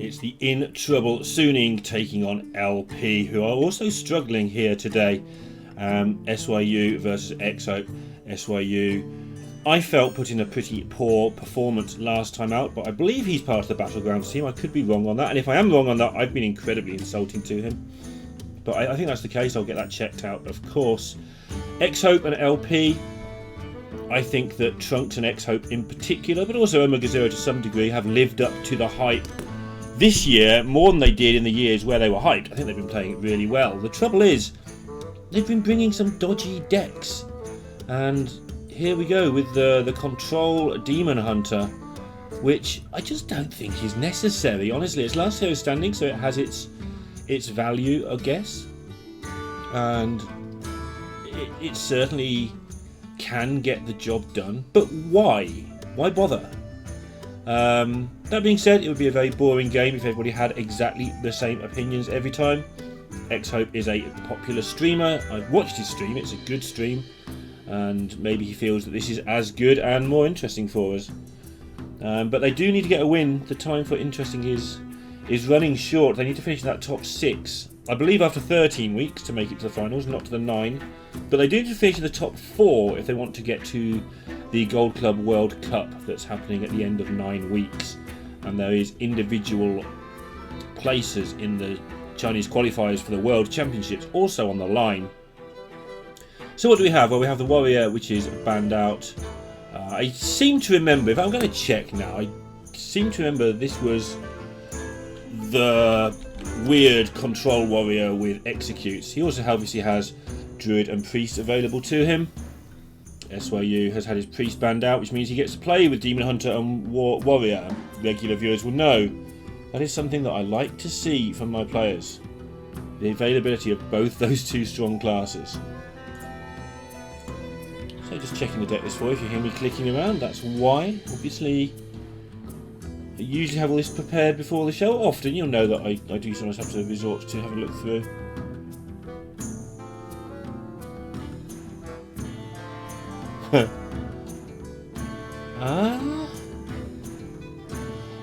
It's the In Trouble Suning taking on LP, who are also struggling here today. SYU versus Xhope. SYU, I felt, put in a pretty poor performance last time out, but I believe he's part of the Battlegrounds team. I could be wrong on that, and if I am wrong on that, I've been incredibly insulting to him. But I think that's the case. I'll get that checked out, of course. Xhope and LP, I think that Trunks and Xhope in particular, but also Omega Zero to some degree, have lived up to the hype this year more than they did in the years where they were hyped. I think they've been playing it really well. The trouble is, they've been bringing some dodgy decks. And here we go with the Control Demon Hunter, which I just don't think is necessary. Honestly, it's last hero standing, so it has its value, I guess. And it certainly can get the job done. But why? Why bother? That being said, it would be a very boring game if everybody had exactly the same opinions every time. Xhope is a popular streamer. I've watched his stream, it's a good stream, and maybe he feels that this is as good and more interesting for us. But they do need to get a win. The time for interesting is running short. They need to finish in that top 6. I believe after 13 weeks to make it to the finals, not to the 9. But they do need to finish in the top 4 if they want to get to the Gold Club World Cup that's happening at the end of 9 weeks. And there is individual places in the Chinese qualifiers for the World Championships also on the line. So what do we have? Well, we have the Warrior, which is banned out. I seem to remember, if I'm going to check now, I seem to remember this was the weird Control Warrior with Executes. He also obviously has Druid and Priest available to him. SYU has had his Priest banned out, which means he gets to play with Demon Hunter and Warrior. Regular viewers will know that is something that I like to see from my players. The availability of both those two strong classes. So just checking the deck list for you. If you hear me clicking around, that's why. Obviously, I usually have all this prepared before the show. Often you'll know that I do sometimes have to resort to have a look through.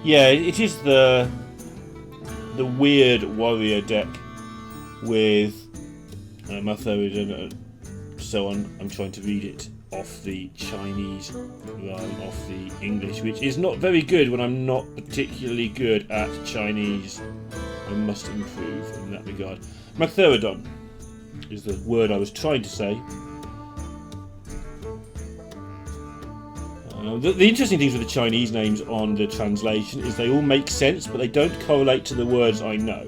Yeah, it is the weird warrior deck with Mathoid and so on. I'm trying to read it off the Chinese rather than off the English, which is not very good when I'm not particularly good at Chinese. I must improve in that regard. Mactherodon is the word I was trying to say. The interesting things with the Chinese names on the translation is they all make sense, but they don't correlate to the words I know.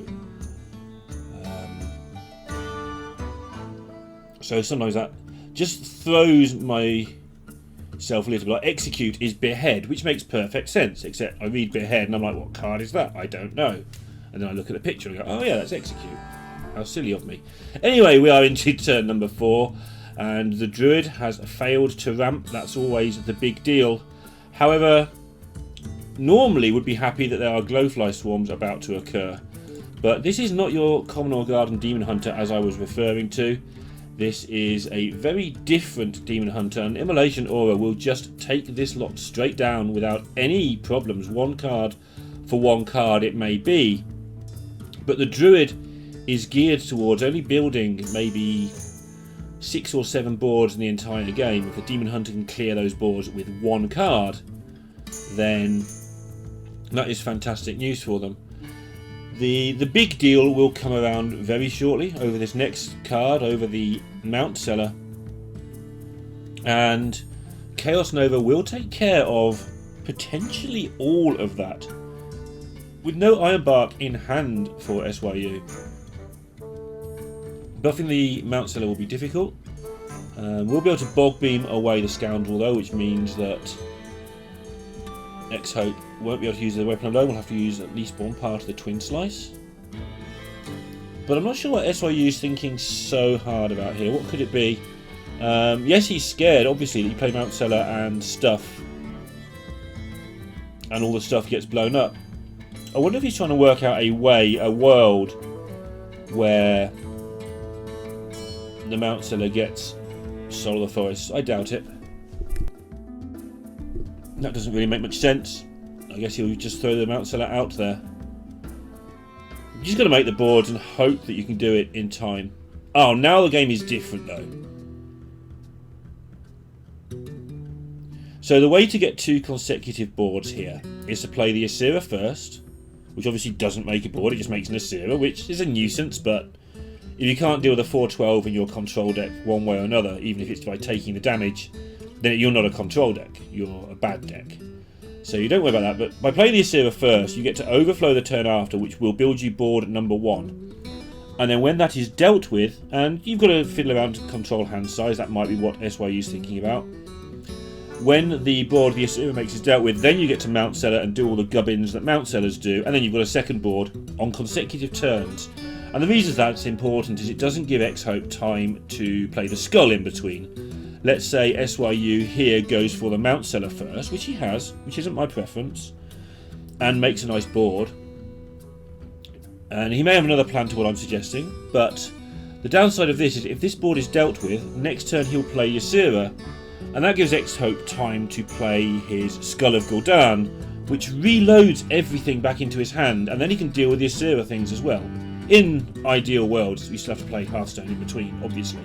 So sometimes that just throws myself a little bit. Like Execute is Behead, which makes perfect sense, except I read Behead and I'm like, what card is that? I don't know. And then I look at the picture and go, oh yeah, that's Execute. How silly of me. Anyway, we are into turn number 4. And the Druid has failed to ramp. That's always the big deal. However, normally would be happy that there are glowfly swarms about to occur. But this is not your Common or Garden Demon Hunter as I was referring to. This is a very different Demon Hunter. And Immolation Aura will just take this lot straight down without any problems. One card for one card it may be. But the Druid is geared towards only building maybe 6 or 7 boards in the entire game. If the Demon Hunter can clear those boards with one card, then that is fantastic news for them. The big deal will come around very shortly over this next card, over the Mount Seller. And Chaos Nova will take care of potentially all of that. With no Ironbark in hand for SYU. Buffing the Mount Seller will be difficult. We'll be able to Bog Beam away the Scoundrel though, which means that Xhope won't be able to use the weapon alone. We'll have to use at least one part of the Twin Slice. But I'm not sure what SYU is thinking so hard about here. What could it be? Yes, he's scared, obviously, that you play Mount Seller and stuff. And all the stuff gets blown up. I wonder if he's trying to work out a world, where the Mount Seller gets Soul of the Forest. I doubt it. That doesn't really make much sense. I guess he'll just throw the Mount Seller out there. You just got to make the boards and hope that you can do it in time. Oh, now the game is different though. So the way to get 2 consecutive boards here is to play the Asira first, which obviously doesn't make a board, it just makes an Asira, which is a nuisance, but if you can't deal with a 4-12 in your control deck one way or another, even if it's by taking the damage, then you're not a control deck, you're a bad deck. So you don't worry about that, but by playing the Asira first, you get to overflow the turn after, which will build you board number 1. And then when that is dealt with, and you've got to fiddle around to control hand size, that might be what SYU is thinking about. When the board the Asira makes is dealt with, then you get to Mount Seller and do all the gubbins that Mount Sellers do, and then you've got a second board on consecutive turns. And the reason that's important is it doesn't give Xhope time to play the skull in between. Let's say SYU here goes for the Mount Seller first, which he has, which isn't my preference, and makes a nice board. And he may have another plan to what I'm suggesting, but the downside of this is if this board is dealt with, next turn he'll play Asira, and that gives Xhope time to play his Skull of Gul'dan, which reloads everything back into his hand, and then he can deal with the Asira things as well. In ideal worlds, we still have to play Hearthstone in between, obviously.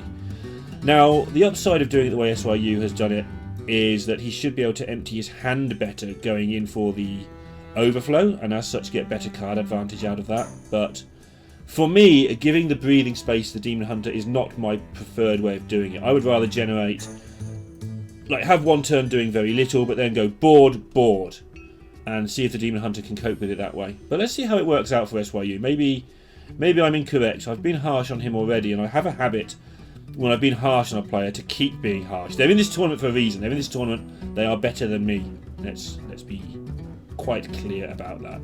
Now, the upside of doing it the way SYU has done it is that he should be able to empty his hand better going in for the overflow, and as such get better card advantage out of that. But for me, giving the breathing space to the Demon Hunter is not my preferred way of doing it. I would rather generate, like, have one turn doing very little, but then go board, and see if the Demon Hunter can cope with it that way. But let's see how it works out for SYU. Maybe I'm incorrect. I've been harsh on him already, and I have a habit when I've been harsh on a player to keep being harsh. They're in this tournament for a reason. They're in this tournament. They are better than me. Let's be quite clear about that.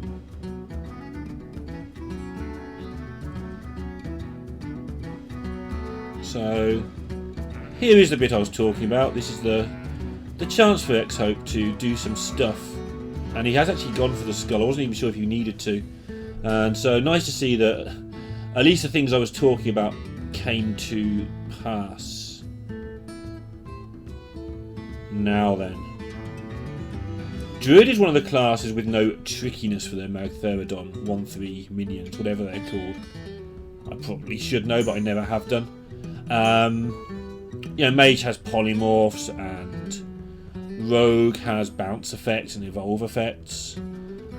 So here is the bit I was talking about. This is the chance for Xhope to do some stuff, and he has actually gone for the skull. I wasn't even sure if he needed to, and so nice to see that at least the things I was talking about came to pass. Now then, Druid is one of the classes with no trickiness for their Magtheridon 1/3 minions, whatever they're called. I probably should know, but I never have done. Mage has polymorphs, and Rogue has bounce effects and evolve effects.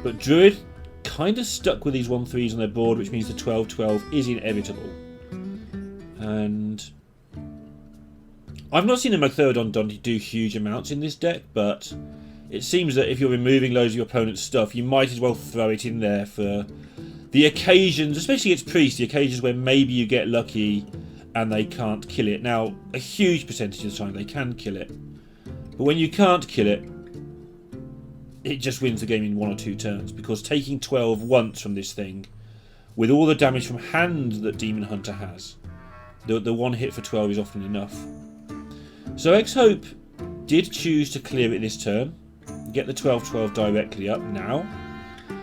But Druid kind of stuck with these 1/3s on their board, which means the 12/12 is inevitable. And I've not seen the Magtheridon do huge amounts in this deck, but it seems that if you're removing loads of your opponent's stuff, you might as well throw it in there for the occasions, especially against Priest, the occasions where maybe you get lucky and they can't kill it. Now, a huge percentage of the time they can kill it, but when you can't kill it, it just wins the game in 1 or 2 turns, because taking 12 once from this thing, with all the damage from hand that Demon Hunter has, the one hit for 12 is often enough. So Xhope did choose to clear it this turn, get the 12/12 directly up now,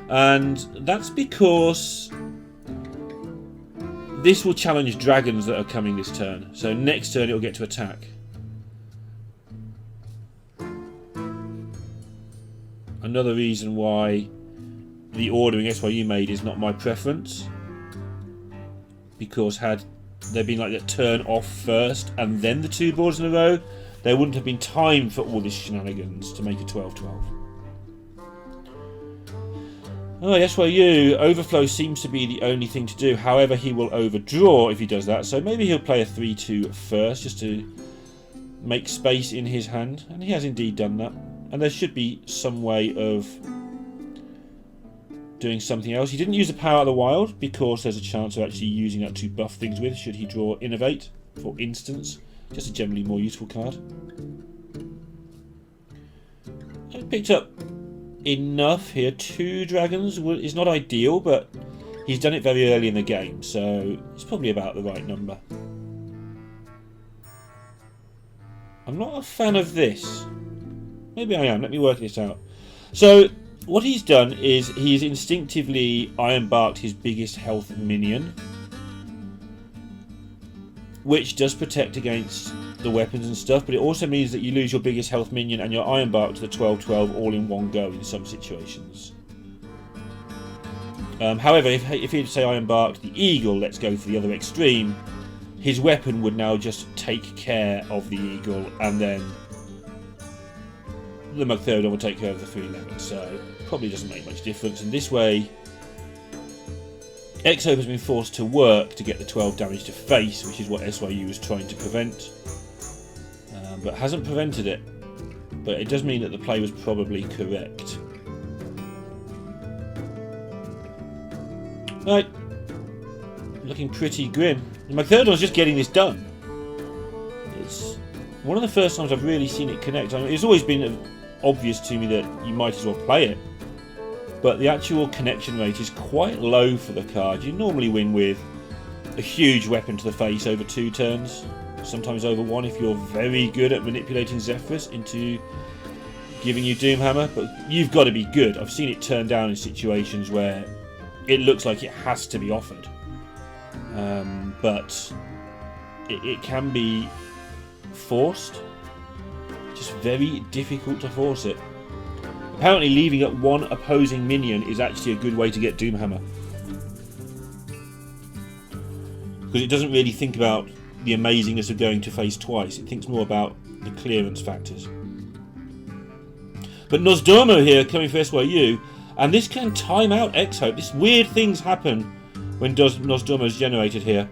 and that's because this will challenge dragons that are coming this turn. So next turn it'll get to attack. Another reason why the ordering SYU made is not my preference, because had there been like a turn off first and then the 2 boards in a row, there wouldn't have been time for all these shenanigans to make a 12/12. Oh, SYU, overflow seems to be the only thing to do. However, he will overdraw if he does that, so maybe he'll play a 3/2 first just to make space in his hand, and he has indeed done that. And there should be some way of doing something else. He didn't use the power of the wild because there's a chance of actually using that to buff things with, should he draw Innovate, for instance. Just a generally more useful card. I picked up enough here. 2 dragons is not ideal, but he's done it very early in the game, so it's probably about the right number. I'm not a fan of this. Maybe I am. Let me work this out. So what he's done is he's instinctively ironbarked his biggest health minion, which does protect against the weapons and stuff, but it also means that you lose your biggest health minion and your ironbark to the 12/12 all in one go in some situations. However, if he'd say I embarked the eagle, let's go for the other extreme, his weapon would now just take care of the eagle, and then the Mugtheridon would take care of the 311, so probably doesn't make much difference. And this way, Xhope has been forced to work to get the 12 damage to face, which is what SYU was trying to prevent, but hasn't prevented it. But it does mean that the play was probably correct. Right, looking pretty grim. Mugtheridon's just getting this done. It's one of the first times I've really seen it connect. I mean, it's always been obvious to me that you might as well play it, but the actual connection rate is quite low for the card. You normally win with a huge weapon to the face over 2 turns, sometimes over 1 if you're very good at manipulating Zephyrus into giving you Doomhammer, but you've got to be good. I've seen it turn down in situations where it looks like it has to be offered, but it can be forced. Just very difficult to force it. Apparently leaving up 1 opposing minion is actually a good way to get Doomhammer, because it doesn't really think about the amazingness of going to face twice. It thinks more about the clearance factors. But Nosdormo here coming for SYU, and this can time out Xhope. This weird things happen when Nosdormo is generated here.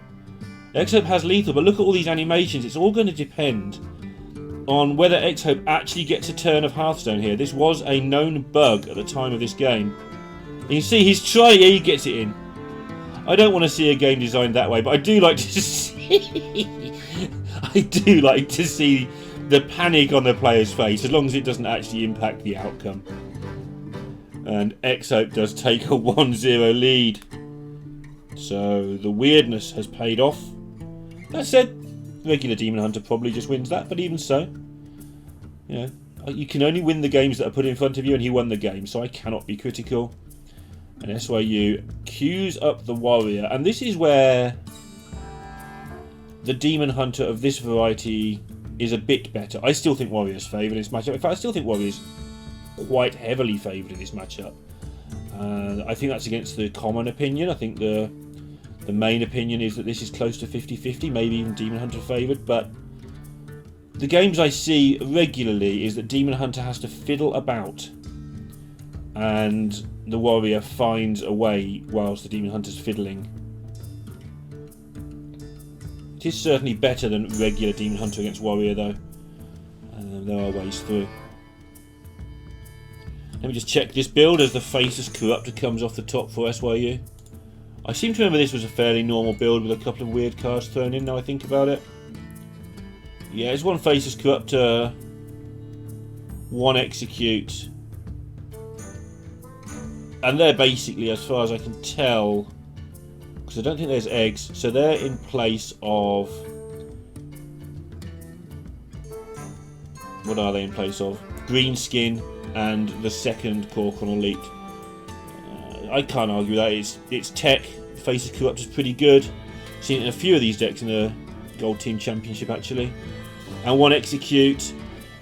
Xhope has lethal, but look at all these animations. It's all going to depend on whether Xhope actually gets a turn of Hearthstone here. This was a known bug at the time of this game. You can see he's trying, he gets it in. I don't want to see a game designed that way, but I do like to see the panic on the player's face, as long as it doesn't actually impact the outcome. And Xhope does take a 1-0 lead. So the weirdness has paid off. That said, regular Demon Hunter probably just wins that, but even so, you know, you can only win the games that are put in front of you, and he won the game, so I cannot be critical. And SYU queues up the Warrior, and this is where the Demon Hunter of this variety is a bit better. I still think Warrior's favoured in this matchup. In fact, I still think Warrior's quite heavily favoured in this matchup. I think that's against the common opinion. I think the main opinion is that this is close to 50-50, maybe even Demon Hunter favoured, but the games I see regularly is that Demon Hunter has to fiddle about and the Warrior finds a way whilst the Demon Hunter's fiddling. It is certainly better than regular Demon Hunter against Warrior though. There are ways through. Let me just check this build as the Faceless Corruptor comes off the top for SYU. I seem to remember this was a fairly normal build with a couple of weird cards thrown in now I think about it. Yeah, it's 1 Faceless Corruptor, 1 Execute. And they're basically, as far as I can tell, because I don't think there's eggs, so they're in place of... What are they in place of? Greenskin and the second Corcoran Elite. I can't argue that. It's tech. Faceless Corruptor's pretty good. Seen it in a few of these decks in the Gold Team Championship actually. And 1 Execute.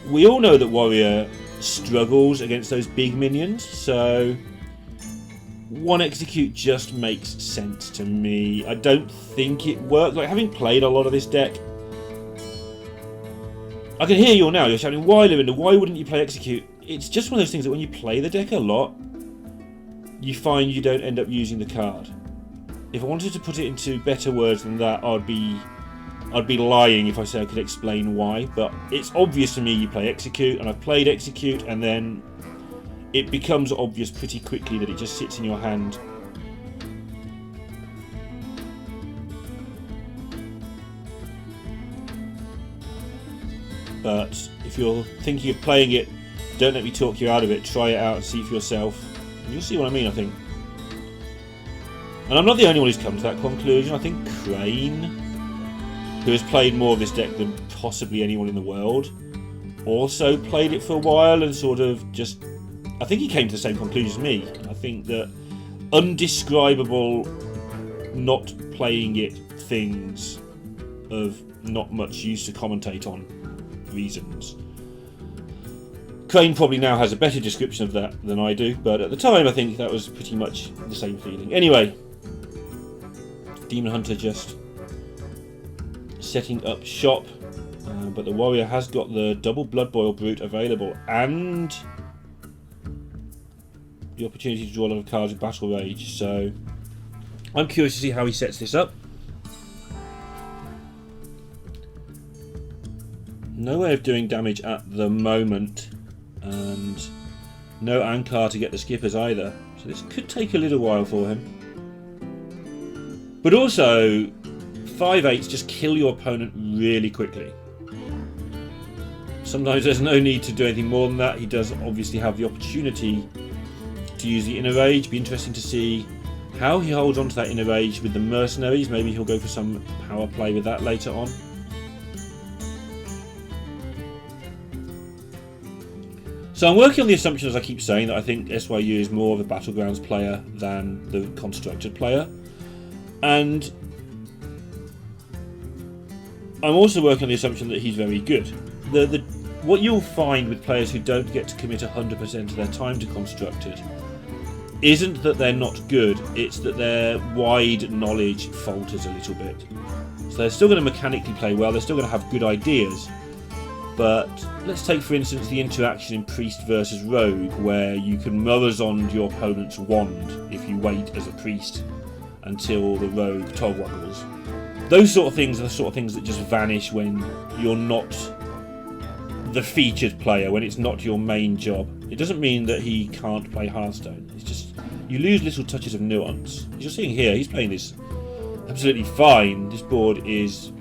We all know that Warrior struggles against those big minions, so 1 Execute just makes sense to me. I don't think it works. Like, having played a lot of this deck, I can hear you all now. You're shouting, why, Lorinda? Why wouldn't you play Execute? It's just one of those things that when you play the deck a lot, you find you don't end up using the card. If I wanted to put it into better words than that, I'd be lying if I say I could explain why. But it's obvious to me you play Execute, and I've played Execute, and then it becomes obvious pretty quickly that it just sits in your hand. But if you're thinking of playing it, don't let me talk you out of it. Try it out and see for yourself. And you'll see what I mean, I think. And I'm not the only one who's come to that conclusion. I think Crane, who has played more of this deck than possibly anyone in the world, also played it for a while and sort of just... I think he came to the same conclusion as me. I think that undescribable, not playing it things of not much use to commentate on reasons. Crane probably now has a better description of that than I do, but at the time I think that was pretty much the same feeling. Anyway, Demon Hunter just setting up shop, but the warrior has got the double Blood Boil Brute available and the opportunity to draw a lot of cards with Battle Rage, so I'm curious to see how he sets this up. No way of doing damage at the moment, and no Ankar to get the skippers either, so this could take a little while for him. But also, 5/8s just kill your opponent really quickly. Sometimes there's no need to do anything more than that. He does obviously have the opportunity to use the Inner Rage. Be interesting to see how he holds on to that Inner Rage with the mercenaries. Maybe he'll go for some power play with that later on. So I'm working on the assumption, as I keep saying, that I think SYU is more of a Battlegrounds player than the Constructed player. And I'm also working on the assumption that he's very good. What you'll find with players who don't get to commit 100% of their time to Constructed isn't that they're not good, it's that their wide knowledge falters a little bit. So they're still going to mechanically play well, they're still going to have good ideas, but let's take for instance the interaction in Priest versus Rogue, where you can Morazond your opponent's wand if you wait as a Priest until the Rogue toggles. Those sort of things are the sort of things that just vanish when you're not the featured player, when it's not your main job. It doesn't mean that he can't play Hearthstone, it's just you lose little touches of nuance. As you're seeing here, he's playing this absolutely fine. This board is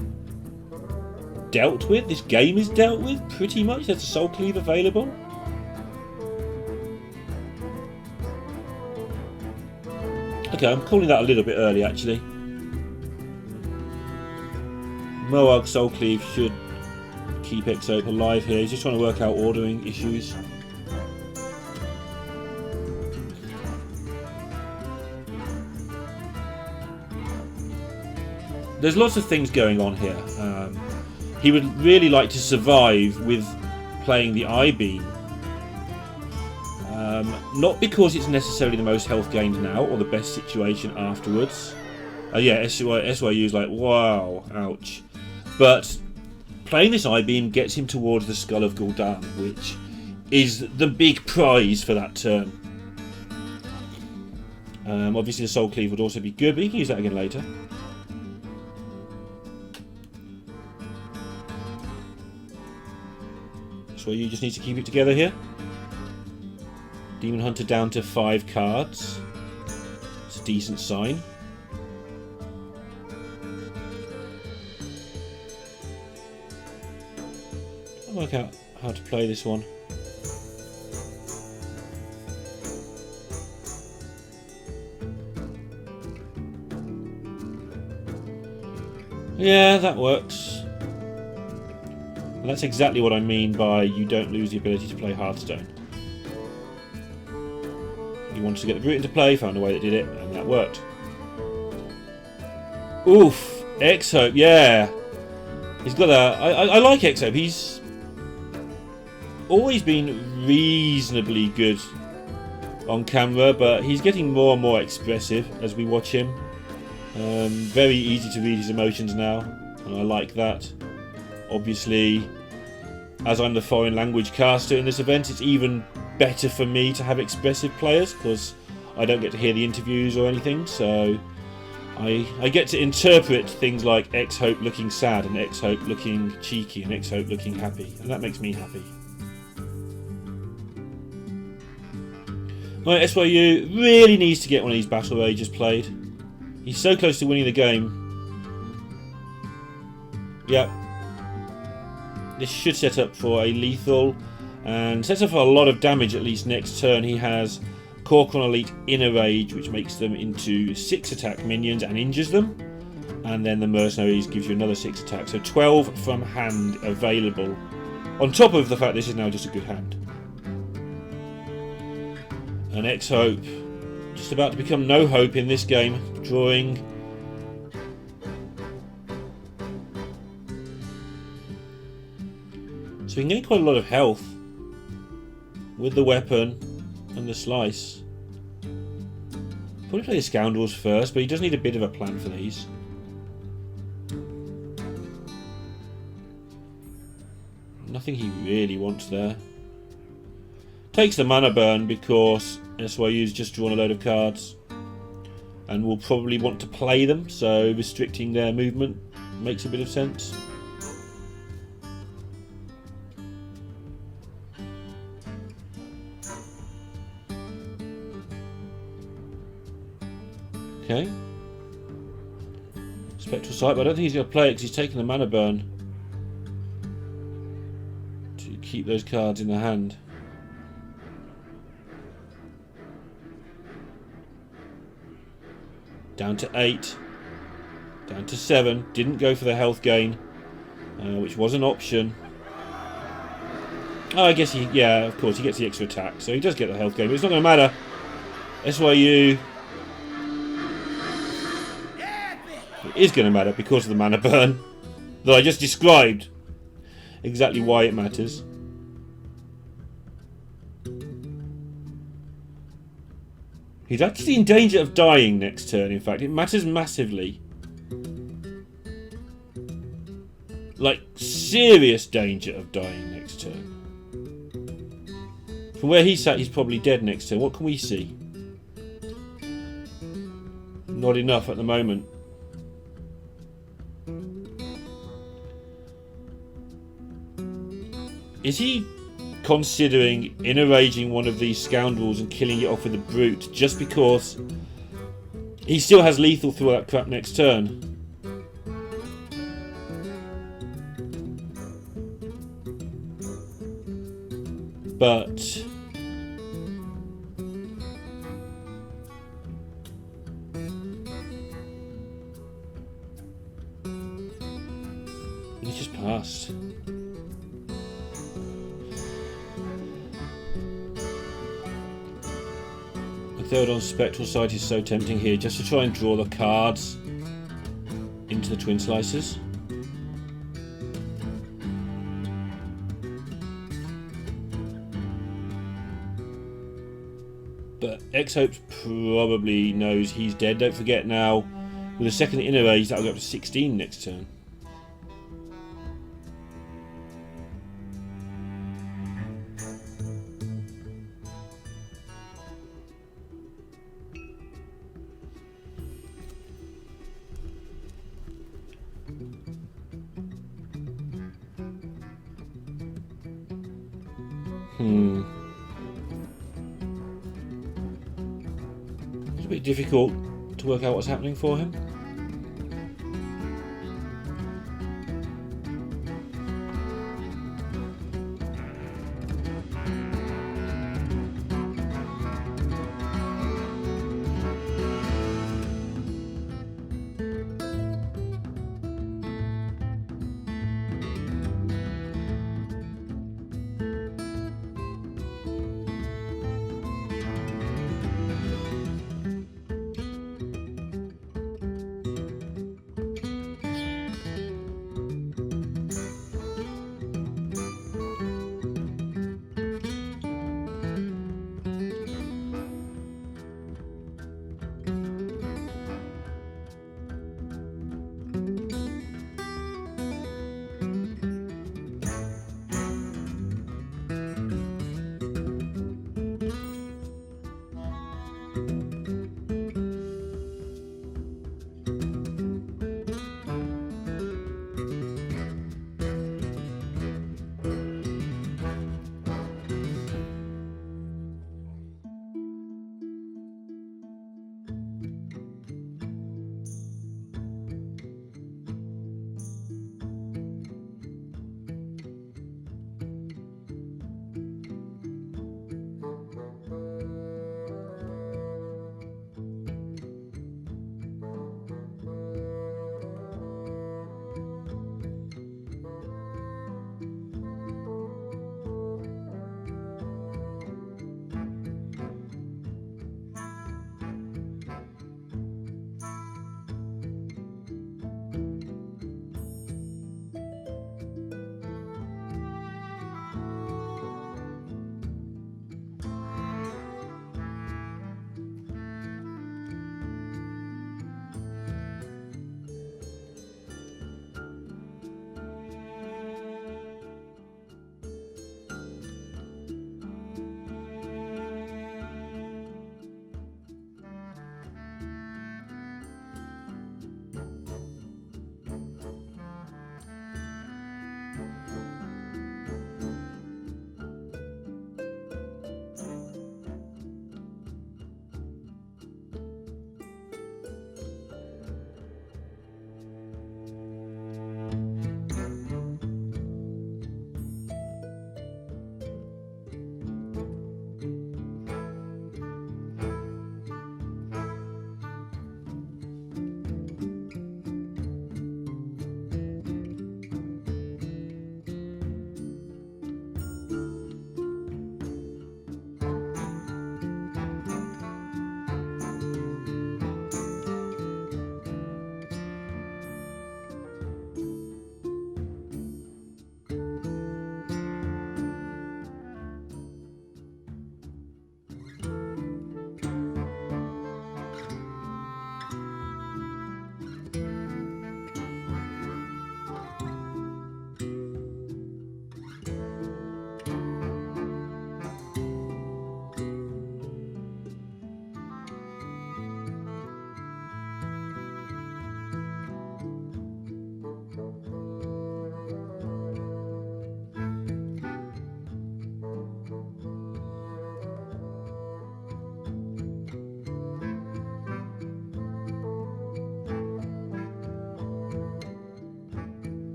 dealt with, this game is dealt with pretty much. There's a Soul Cleave available. Okay, I'm calling that a little bit early actually. Moag Soul Cleave should keep Xhope alive here. He's just trying to work out ordering issues. There's lots of things going on here. He would really like to survive with playing the I-Beam. Not because it's necessarily the most health gained now or the best situation afterwards. Yeah, SYU's like, wow, ouch. But playing this I-Beam gets him towards the Skull of Gul'dan, which is the big prize for that turn. Obviously the Soul Cleave would also be good, but you can use that again later. So you just need to keep it together here. Demon Hunter down to 5 cards. It's a decent sign. I'll work out how to play this one. Yeah, that works. And that's exactly what I mean by you don't lose the ability to play Hearthstone. He wanted to get the Brute into play, found a way that did it, and that worked. Oof! Xhope, yeah! He's got a... I like Xhope. He's always been reasonably good on camera, but he's getting more and more expressive as we watch him. Very easy to read his emotions now, and I like that. Obviously, as I'm the foreign language caster in this event, it's even better for me to have expressive players because I don't get to hear the interviews or anything, so I get to interpret things like Xhope looking sad and Xhope looking cheeky and Xhope looking happy, and that makes me happy. Right, SYU really needs to get one of these Battle Rages played. He's so close to winning the game. Yep. This should set up for a lethal and sets up for a lot of damage at least next turn. He has Kor'kron Elite Inner Rage, which makes them into 6 attack minions and injures them. And then the Mercenaries gives you another 6 attack. So 12 from hand available. On top of the fact this is now just a good hand. And Xhope just about to become no hope in this game. Drawing. So he can gain quite a lot of health. with the weapon and the slice. Probably play the scoundrels first, but he does need a bit of a plan for these. Nothing he really wants there. Takes the mana burn because SYU's just drawn a load of cards and will probably want to play them, so restricting their movement makes a bit of sense. Okay. Spectral Sight, but I don't think he's going to play it because he's taking the mana burn to keep those cards in the hand. Down to 8. Down to 7. Didn't go for the health gain, which was an option. Oh, I guess he... Yeah, of course, he gets the extra attack. So he does get the health gain, but it's not going to matter. SYU... It is going to matter because of the mana burn. Though I just described exactly why it matters. He's actually in danger of dying next turn, in fact. It matters massively. Like, serious danger of dying next turn. From where he's sat, he's probably dead next turn. What can we see? Not enough at the moment. Is he considering enraging one of these scoundrels and killing it off with a brute just because he still has lethal through that crap next turn? But he's just passed. Third on Spectral Sight is so tempting here, just to try and draw the cards into the Twin Slicers. But Xhope probably knows he's dead. Don't forget now, with a second inner age, that'll go up to 16 next turn. It's a bit difficult to work out what's happening for him.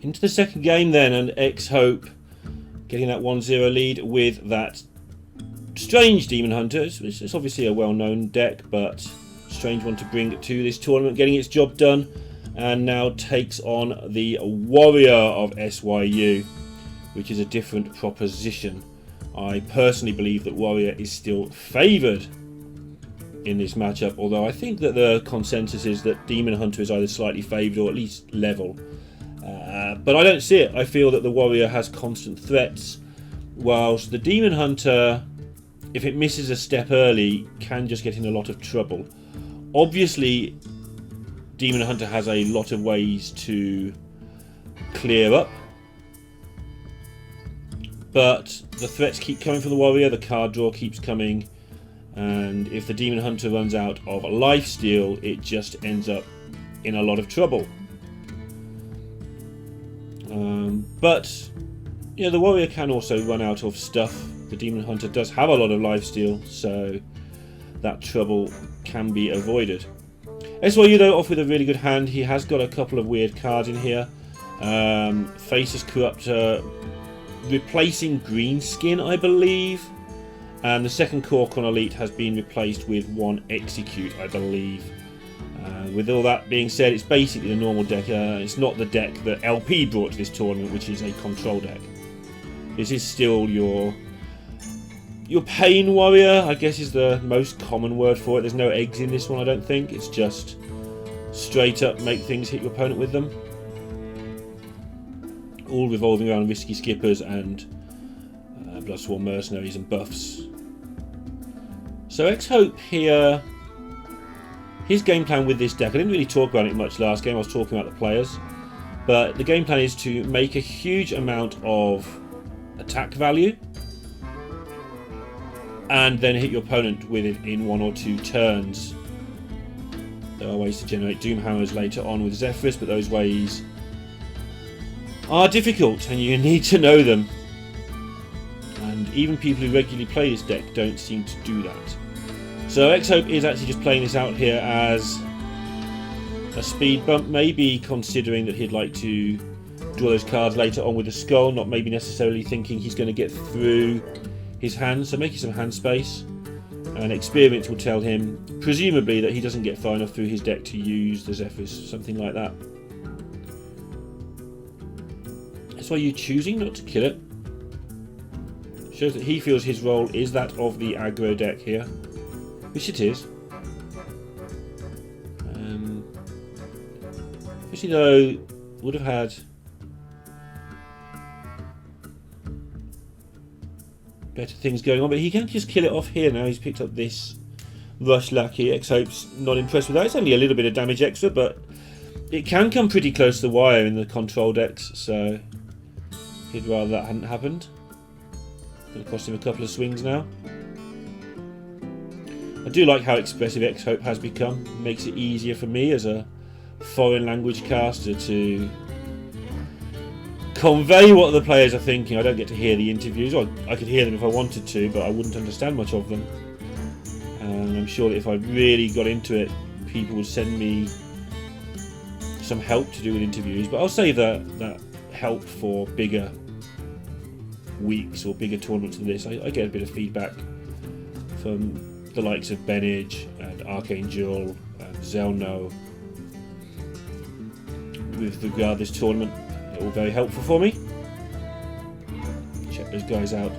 Into the second game then, and Xhope getting that 1-0 lead with that strange Demon Hunter. It's obviously a well-known deck, but strange one to bring to this tournament, getting its job done, and now takes on the Warrior of SYU, which is a different proposition. I personally believe that Warrior is still favoured in this matchup, although I think that the consensus is that Demon Hunter is either slightly favoured or at least level. But I don't see it. I feel that the Warrior has constant threats, whilst the Demon Hunter, if it misses a step early, can just get in a lot of trouble. Obviously, Demon Hunter has a lot of ways to clear up, but the threats keep coming from the Warrior, the card draw keeps coming, and if the Demon Hunter runs out of lifesteal, it just ends up in a lot of trouble. But you know, the Warrior can also run out of stuff. The Demon Hunter does have a lot of lifesteal, so that trouble can be avoided. SYU though off with a really good hand. He has got a couple of weird cards in here. Faceless Corruptor replacing Greenskin, I believe, and the second Cork on Elite has been replaced with one Execute, I believe. With all that being said, it's basically the normal deck. It's not the deck that LP brought to this tournament, which is a control deck. This is still your Pain Warrior, I guess, is the most common word for it. There's no eggs in this one, I don't think. It's just straight up make things hit your opponent with them. All revolving around Risky Skippers and Bloodsworn Mercenaries and buffs. So Xhope here, his game plan with this deck, I didn't really talk about it much last game, I was talking about the players, but the game plan is to make a huge amount of attack value and then hit your opponent with it in 1 or 2 turns. There are ways to generate Doomhammers later on with Zephyrus, but those ways are difficult and you need to know them. And even people who regularly play this deck don't seem to do that. So Xhope is actually just playing this out here as a speed bump, maybe considering that he'd like to draw those cards later on with a skull, not maybe necessarily thinking he's going to get through his hand, so making some hand space. And experience will tell him, presumably, that he doesn't get far enough through his deck to use the Zephyrus, something like that. That's why you're choosing not to kill it. Shows that he feels his role is that of the aggro deck here, which it is. Especially though, would have had better things going on, but he can just kill it off here now. He's picked up this Rush Lackey. Xhope's not impressed with that. It's only a little bit of damage extra, but it can come pretty close to the wire in the control decks, so he'd rather that hadn't happened. Going to cost him a couple of swings now. I do like how expressive Xhope has become. It makes it easier for me as a foreign language caster to convey what the players are thinking. I don't get to hear the interviews, or I could hear them if I wanted to, but I wouldn't understand much of them. And I'm sure that if I really got into it, people would send me some help to do with interviews, but I'll save that help for bigger weeks or bigger tournaments than this. I get a bit of feedback from the likes of Benage and Archangel and Zelno with regard to this tournament. They're all very helpful for me. Check those guys out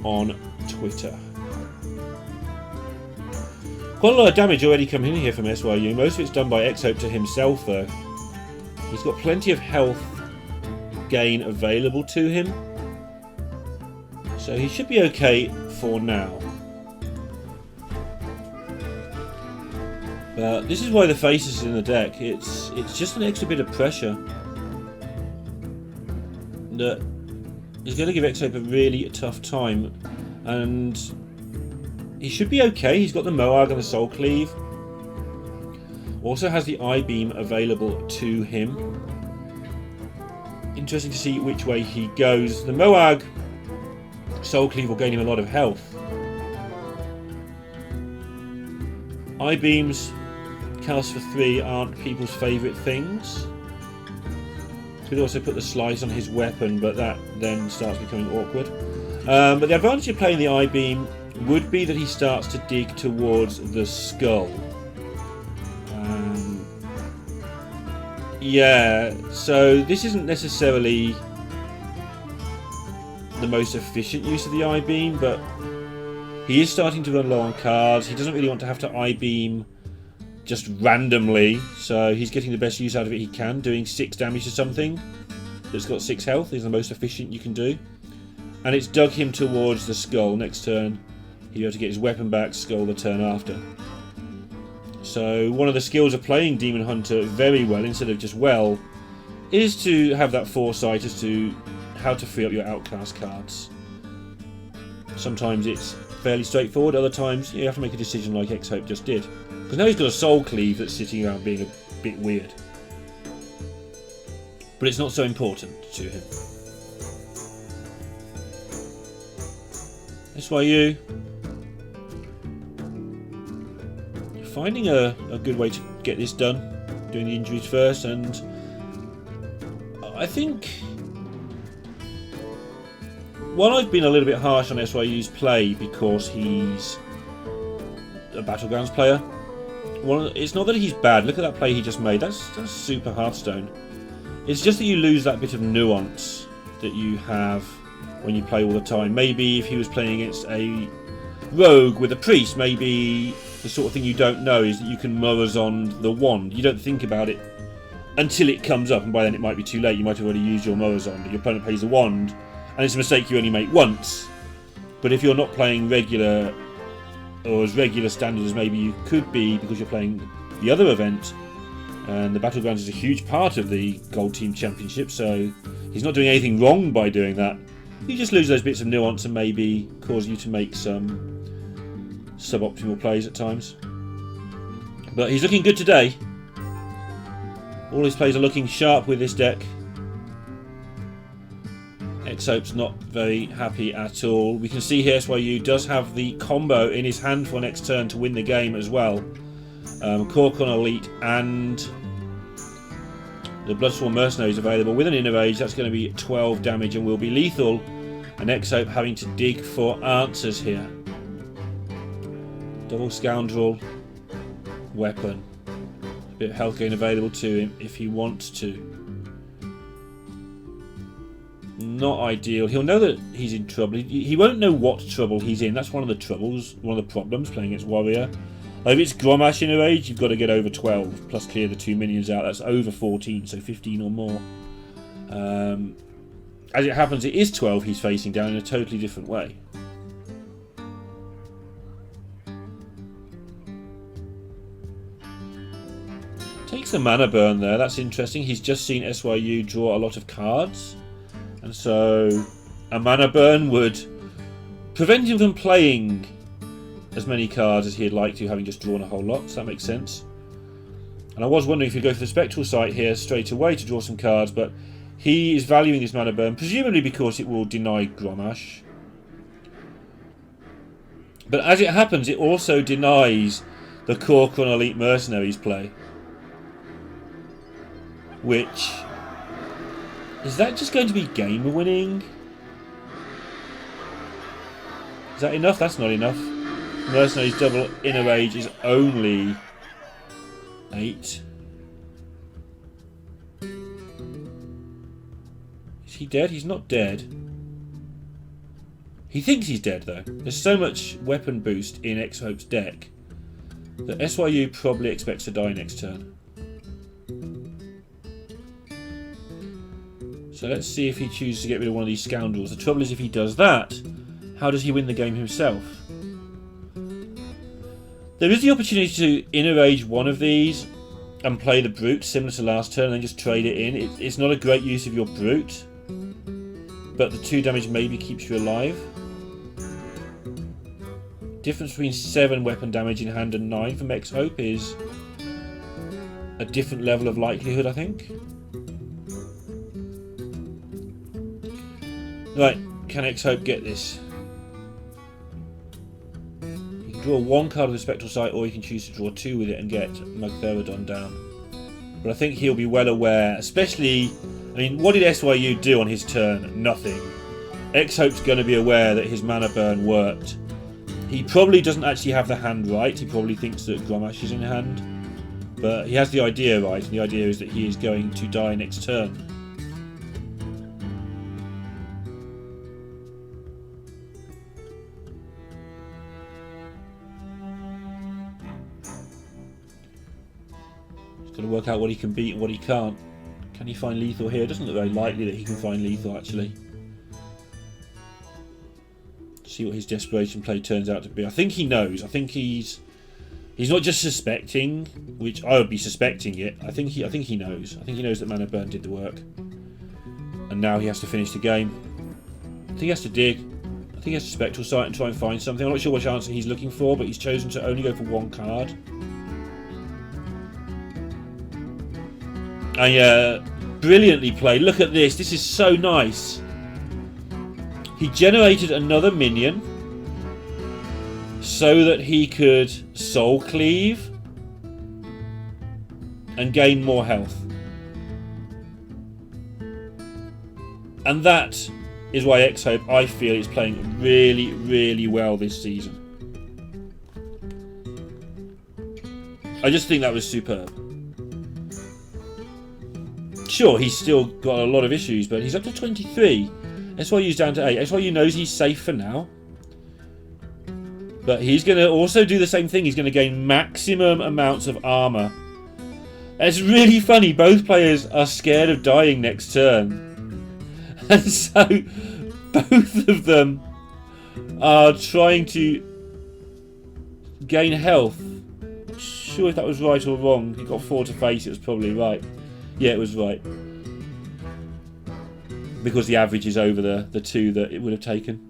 on Twitter. Quite a lot of damage already coming in here from SYU. Most of it's done by Xhope to himself though. He's got plenty of health gain available to him, so he should be okay for now. But this is why the Faceless is in the deck. It's just an extra bit of pressure that is going to give Xhope a really tough time, and he should be okay. He's got the Moag and the Soul Cleave. Also has the I-Beam available to him. Interesting to see which way he goes. The Moag Soul Cleave will gain him a lot of health. I-Beams cast for 3 aren't people's favourite things. Could also put the slice on his weapon, but that then starts becoming awkward. But the advantage of playing the I-beam would be that he starts to dig towards the skull. Yeah, so this isn't necessarily the most efficient use of the I-beam, but he is starting to run low on cards. He doesn't really want to have to I-beam just randomly, so he's getting the best use out of it he can. Doing 6 damage to something that's got 6 health is the most efficient you can do. And it's dug him towards the skull. Next turn, he'll be able to get his weapon back, skull the turn after. So one of the skills of playing Demon Hunter very well, instead of just well, is to have that foresight as to how to free up your outcast cards. Sometimes it's fairly straightforward, other times you have to make a decision like Xhope just did. Because now he's got a soul cleave that's sitting around being a bit weird. But it's not so important to him. SYU. Finding a good way to get this done. Doing the injuries first, and I think while I've been a little bit harsh on SYU's play because he's a Battlegrounds player, well, it's not that he's bad. Look at that play he just made. That's super Hearthstone. It's just that you lose that bit of nuance that you have when you play all the time. Maybe if he was playing against a rogue with a priest, maybe the sort of thing you don't know is that you can Morazon the wand. You don't think about it until it comes up, and by then it might be too late. You might have already used your Morazon, but your opponent plays the wand, and it's a mistake you only make once. But if you're not playing regular, or as regular standard as maybe you could be because you're playing the other event, and the Battlegrounds is a huge part of the Gold Team Championship, so he's not doing anything wrong by doing that. You just lose those bits of nuance and maybe cause you to make some suboptimal plays at times. But he's looking good today. All his plays are looking sharp with this deck. Xhope's not very happy at all. We can see here SYU does have the combo in his hand for next turn to win the game as well. Corcon Elite and the Bloodsworn Mercenaries available with an inner rage. That's going to be 12 damage and will be lethal. And Xhope having to dig for answers here. Double Scoundrel weapon. A bit of health gain available to him if he wants to. Not ideal. He'll know that he's in trouble. He won't know what trouble he's in. That's one of the troubles, one of the problems playing against Warrior. Like if it's Grommash in a rage, you've got to get over 12 plus clear the 2 minions out. That's over 14, so 15 or more. As it happens, it is 12 he's facing down in a totally different way. Takes the mana burn there. That's interesting. He's just seen SYU draw a lot of cards. And so a mana burn would prevent him from playing as many cards as he'd like to, having just drawn a whole lot. So that makes sense. And I was wondering if he'd go for the Spectral Sight here straight away to draw some cards, but he is valuing his mana burn, presumably because it will deny Grommash. But as it happens, it also denies the Corcon Elite Mercenaries play. Which... is that just going to be game winning? Is that enough? That's not enough. Mercenaries double inner rage is only 8. Is he dead? He's not dead. He thinks he's dead though. There's so much weapon boost in Xhope's deck that SYU probably expects to die next turn. So let's see if he chooses to get rid of one of these scoundrels. The trouble is, if he does that, how does he win the game himself? There is the opportunity to inner rage one of these and play the brute similar to last turn and then just trade it in. It's not a great use of your brute, but the 2 damage maybe keeps you alive. Difference between 7 weapon damage in hand and 9 from Xhope is a different level of likelihood, I think. Right, can Xhope get this? You can draw 1 card with a Spectral Sight, or you can choose to draw 2 with it and get Magtheridon down. But I think he'll be well aware, especially I mean, what did SYU do on his turn? Nothing. Xhope's going to be aware that his mana burn worked. He probably doesn't actually have the hand right. He probably thinks that Grommash is in hand. But he has the idea right, and the idea is that he is going to die next turn. He's got to work out what he can beat and what he can't. Can he find lethal here? It doesn't look very likely that he can find lethal, actually. See what his desperation play turns out to be. I think he knows. I think he's not just suspecting, which I would be suspecting it. I think he knows. I think he knows that Mana Burn did the work, and now he has to finish the game. I think he has to dig. I think he has to Spectral Sight and try and find something. I'm not sure which answer he's looking for, but he's chosen to only go for one card. And brilliantly played. Look at this. This is so nice. He generated another minion so that he could Soul Cleave and gain more health. And that is why Xhope, I feel, is playing really, really well this season. I just think that was superb. Sure, he's still got a lot of issues, but he's up to 23. SYU's down to 8. SYU knows he's safe for now. But he's going to also do the same thing. He's going to gain maximum amounts of armour. It's really funny. Both players are scared of dying next turn. And so both of them are trying to gain health. Not sure if that was right or wrong. He got 4 to face. It was probably right. Yeah, it was right. Because the average is over the 2 that it would have taken.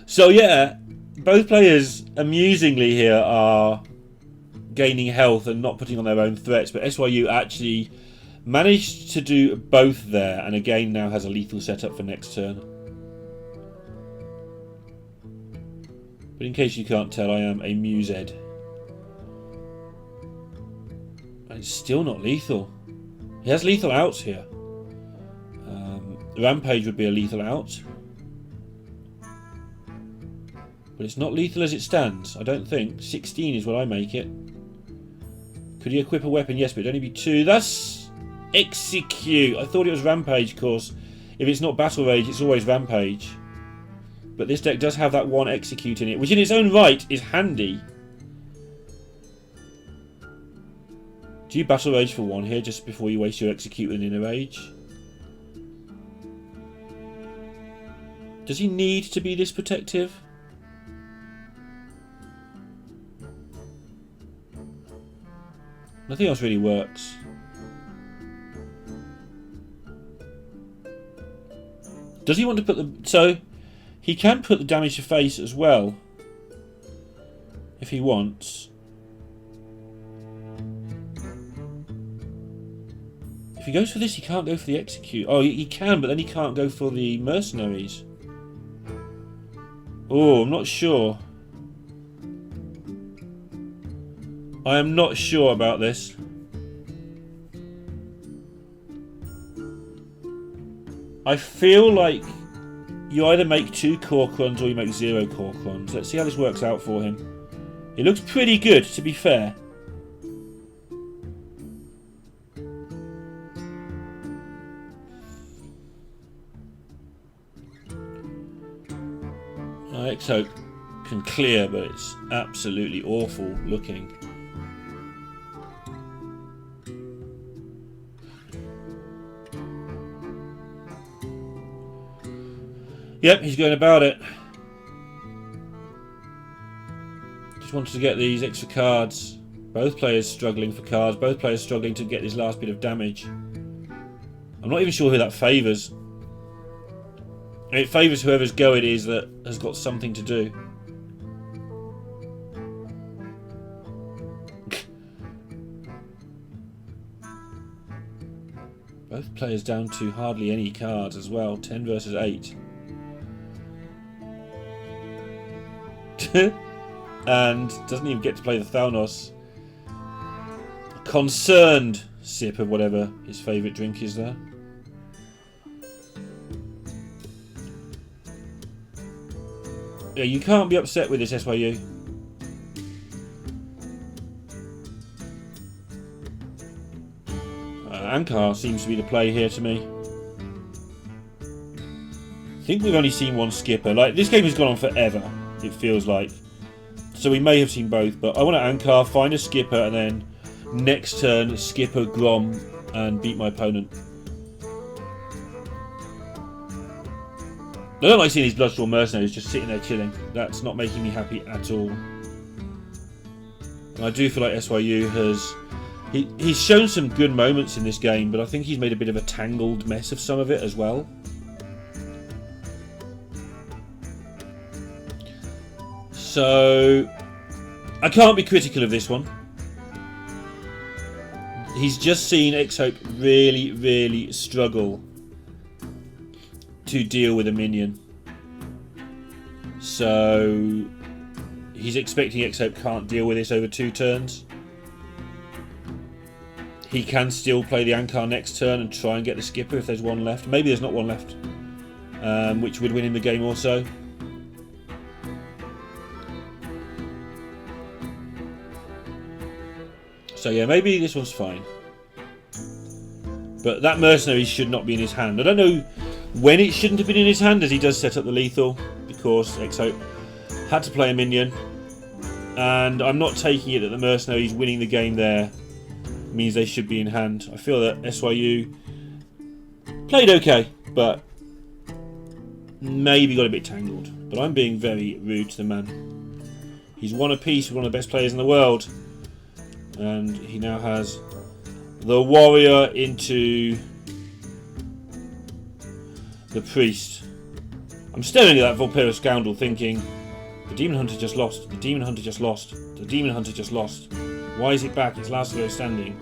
So yeah, both players amusingly here are gaining health and not putting on their own threats, but SYU actually managed to do both there, and again now has a lethal setup for next turn. But in case you can't tell, I am a Mused. And it's still not lethal. He has lethal outs here. Rampage would be a lethal out. But it's not lethal as it stands, I don't think. 16 is what I make it. Could he equip a weapon? Yes, but it'd only be 2. That's Execute. I thought it was Rampage, of course. If it's not Battle Rage, it's always Rampage. But this deck does have that 1 Execute in it, which in its own right is handy. Do you Battle Rage for 1 here, just before you waste your Execute with an Inner Rage? Does he need to be this protective? Nothing else really works. Does he want to put the... So, he can put the damage to face as well. If he wants. If he goes for this, he can't go for the Execute. Oh, he can, but then he can't go for the Mercenaries. Oh, I'm not sure. I am not sure about this. I feel like you either make 2 Korkrons or you make 0 Korkrons. Let's see how this works out for him. It looks pretty good, to be fair. Xhope can clear, but it's absolutely awful looking. Yep, he's going about it. Just wants to get these extra cards. Both players struggling for cards. Both players struggling to get this last bit of damage. I'm not even sure who that favours. It favours whoever's go it is that has got something to do. Both players down to hardly any cards as well. 10 versus 8. And doesn't even get to play the Thalnos. Concerned sip of whatever his favourite drink is there. Yeah, you can't be upset with this, SYU. Ankar seems to be the play here to me. I think we've only seen one skipper. Like, this game has gone on forever, it feels like. So we may have seen both, but I want to Ankar, find a skipper, and then next turn skipper Grom and beat my opponent. I don't like seeing these Bloodstone mercenaries just sitting there chilling. That's not making me happy at all. And I do feel like SYU has... He's shown some good moments in this game, but I think he's made a bit of a tangled mess of some of it as well. So... I can't be critical of this one. He's just seen Xhope really, really struggle to deal with a minion. So he's expecting Xhope can't deal with this over 2 turns. He can still play the Ankar next turn and try and get the skipper if there's one left. Maybe there's not one left, which would win him the game also. So yeah, maybe this one's fine. But that mercenary should not be in his hand. I don't know when it shouldn't have been in his hand, as he does set up the lethal, because Xhope had to play a minion. And I'm not taking it that the mercenaries winning the game there means they should be in hand. I feel that SYU played okay, but maybe got a bit tangled. But I'm being very rude to the man. He's won a piece with one of the best players in the world. And he now has the warrior into the priest. I'm staring at that Volpera scoundrel thinking, the Demon Hunter just lost, the Demon Hunter just lost, the Demon Hunter just lost. Why is it back? It's last ago standing.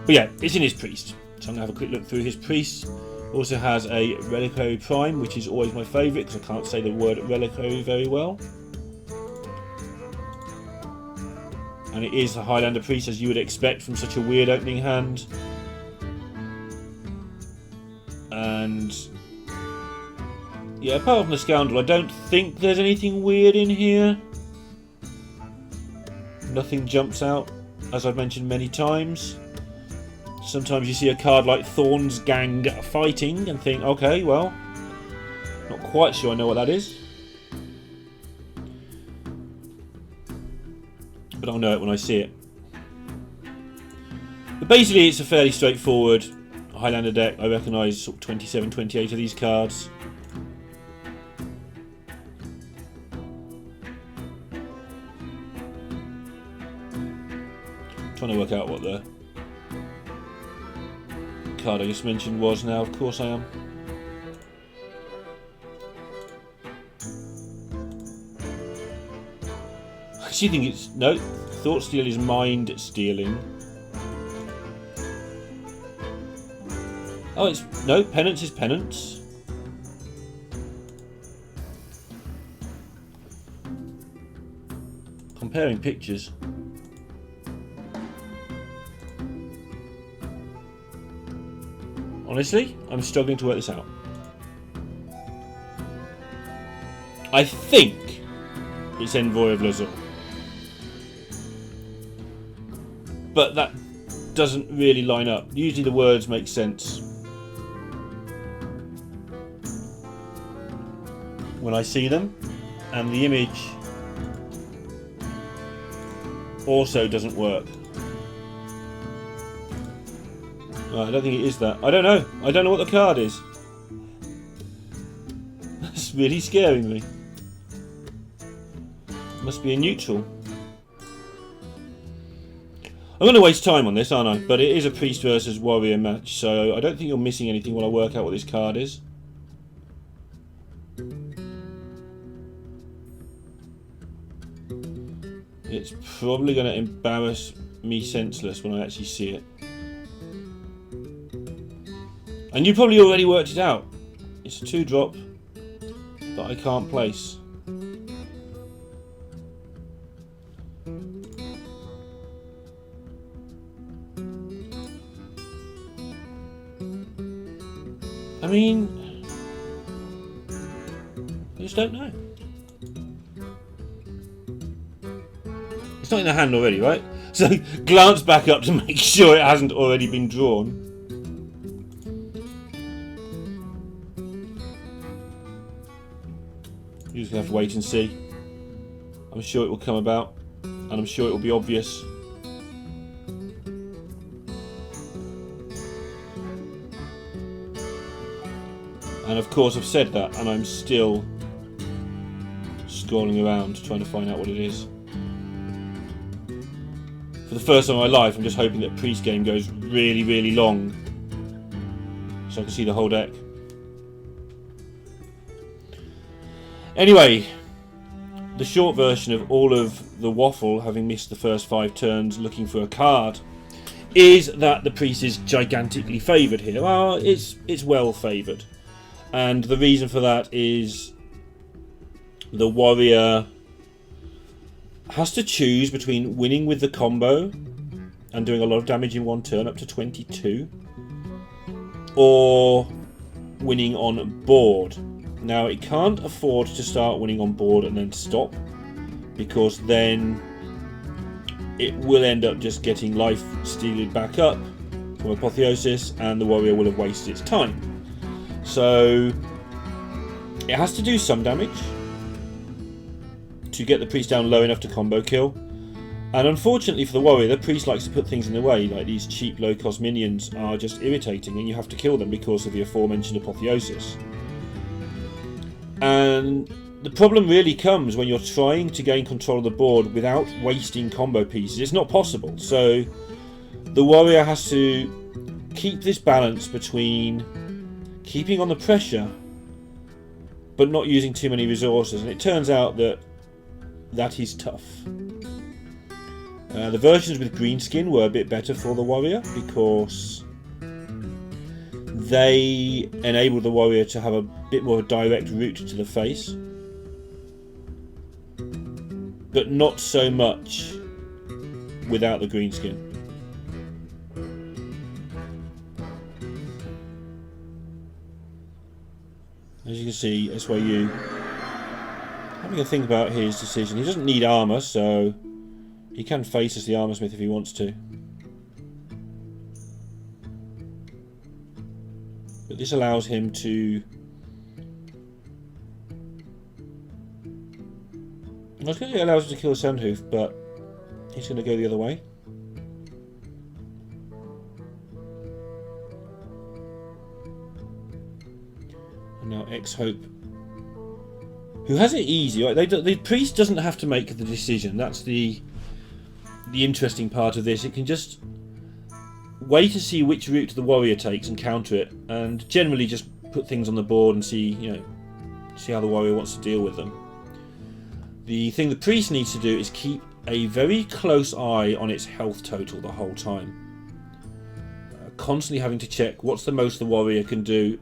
But yeah, it's in his priest. So I'm going to have a quick look through his priest. Also has a Reliquary Prime, which is always my favourite because I can't say the word Reliquary very well. And it is the Highlander Priest, as you would expect from such a weird opening hand. And yeah, apart from the Scoundrel, I don't think there's anything weird in here. Nothing jumps out, as I've mentioned many times. Sometimes you see a card like Thorn's Gang fighting and think, okay, well, not quite sure I know what that is. But I'll know it when I see it. But basically it's a fairly straightforward Highlander deck. I recognise sort of 27, 28 of these cards. Trying to work out what the card I just mentioned was now. Of course I am. I actually think it's... no, Thought Steal is Mind Stealing. Oh, it's... no, Penance is Penance. Comparing pictures. Honestly, I'm struggling to work this out. I think it's Envoy of Lazur. But that doesn't really line up. Usually the words make sense when I see them, and the image also doesn't work. I don't think it is that. I don't know. I don't know what the card is. That's really scaring me. Must be a neutral. I'm going to waste time on this, aren't I? But it is a priest versus warrior match, so I don't think you're missing anything while I work out what this card is. It's probably going to embarrass me senseless when I actually see it. And you probably already worked it out. It's a 2-drop that I can't place. I mean, I just don't know. It's not in the hand already, right? So glance back up to make sure it hasn't already been drawn. You're just going to have to wait and see. I'm sure it will come about, and I'm sure it will be obvious. And of course I've said that, and I'm still scrolling around trying to find out what it is. For the first time in my life, I'm just hoping that Priest game goes really, really long, so I can see the whole deck. Anyway, the short version of all of the waffle, having missed the first 5 turns looking for a card, is that the Priest is gigantically favoured here. Well, it's well favoured. And the reason for that is the warrior has to choose between winning with the combo and doing a lot of damage in one turn, up to 22, or winning on board. Now, it can't afford to start winning on board and then stop, because then it will end up just getting life stealed back up from Apotheosis, and the warrior will have wasted its time. So it has to do some damage to get the priest down low enough to combo kill. And unfortunately for the warrior, the priest likes to put things in the way, like these cheap low cost minions are just irritating and you have to kill them because of the aforementioned Apotheosis. And the problem really comes when you're trying to gain control of the board without wasting combo pieces. It's not possible. So the warrior has to keep this balance between keeping on the pressure but not using too many resources, and it turns out that that is tough. The versions with green skin were a bit better for the warrior because they enabled the warrior to have a bit more of a direct route to the face, but not so much without the green skin. As you can see, SYU having a think about his decision. He doesn't need armour, so he can face as the armour smith if he wants to. But this allows him to... I was going to say it allows him to kill a Sandhoof, but he's going to go the other way. And now Xhope, who has it easy. Right? The priest doesn't have to make the decision. That's the interesting part of this. It can just wait to see which route the warrior takes and counter it, and generally just put things on the board and see how the warrior wants to deal with them. The thing the priest needs to do is keep a very close eye on its health total the whole time, constantly having to check what's the most the warrior can do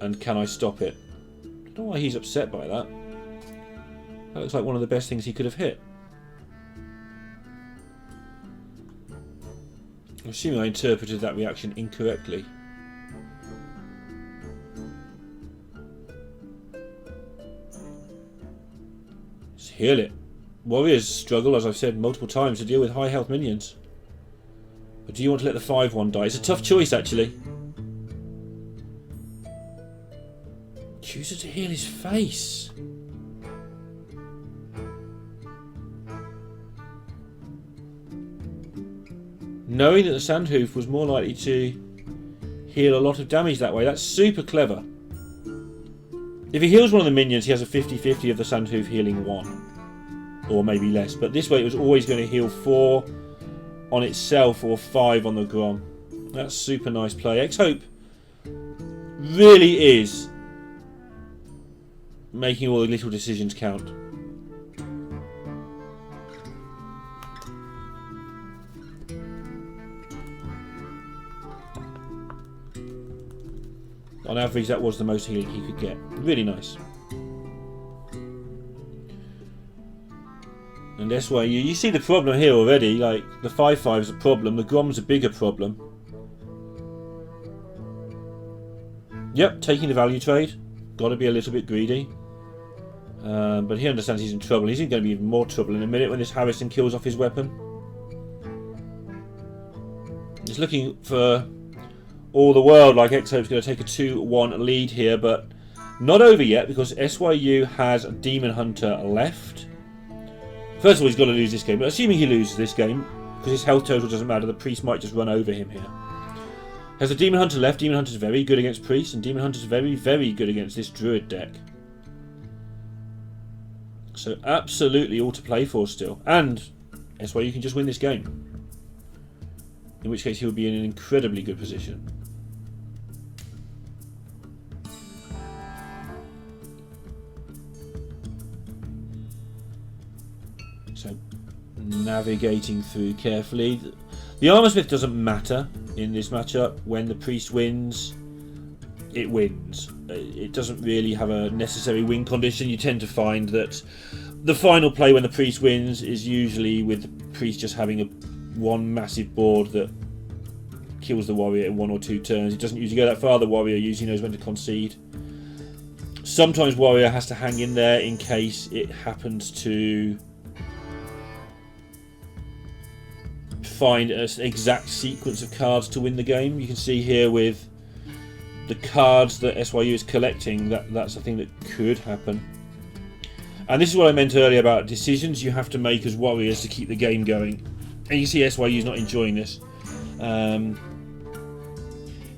and can I stop it. I don't know why he's upset by that. That looks like one of the best things he could have hit. I'm assuming I interpreted that reaction incorrectly. Let's heal it. Warriors struggle, as I've said multiple times, to deal with high health minions. But do you want to let the 5-1 die? It's a tough choice, actually. Chooses to heal his face. Knowing that the Sandhoof was more likely to heal a lot of damage that way. That's super clever. If he heals one of the minions, he has a 50-50 of the Sandhoof healing 1. Or maybe less. But this way it was always going to heal 4 on itself or 5 on the Grom. That's super nice play. Xhope really is making all the little decisions count. On average, that was the most healing he could get. Really nice. And that's why you see the problem here already. Like, the 5-5 is a problem, the Grom's a bigger problem. Yep, taking the value trade. Got to be a little bit greedy. But he understands he's in trouble. He's going to be even more trouble in a minute when this Harrison kills off his weapon. He's looking for all the world like Xhope's going to take a 2-1 lead here, but not over yet because SYU has Demon Hunter left. First of all, he's got to lose this game, but assuming he loses this game, because his health total doesn't matter, the Priest might just run over him here. Has the Demon Hunter left. Demon Hunter's very good against Priest, and Demon Hunter's very, very good against this Druid deck. So absolutely all to play for still. And SYU can just win this game. In which case he would be in an incredibly good position. So navigating through carefully. The Armorsmith doesn't matter in this matchup. When the Priest wins, it wins. It doesn't really have a necessary win condition. You tend to find that the final play when the Priest wins is usually with the Priest just having one massive board that kills the Warrior in 1 or 2 turns. It doesn't usually go that far. The Warrior usually knows when to concede. Sometimes Warrior has to hang in there in case it happens to find an exact sequence of cards to win the game. You can see here with the cards that SYU is collecting, that's a thing that could happen. And this is what I meant earlier about decisions you have to make as Warriors to keep the game going. And you can see SYU is not enjoying this.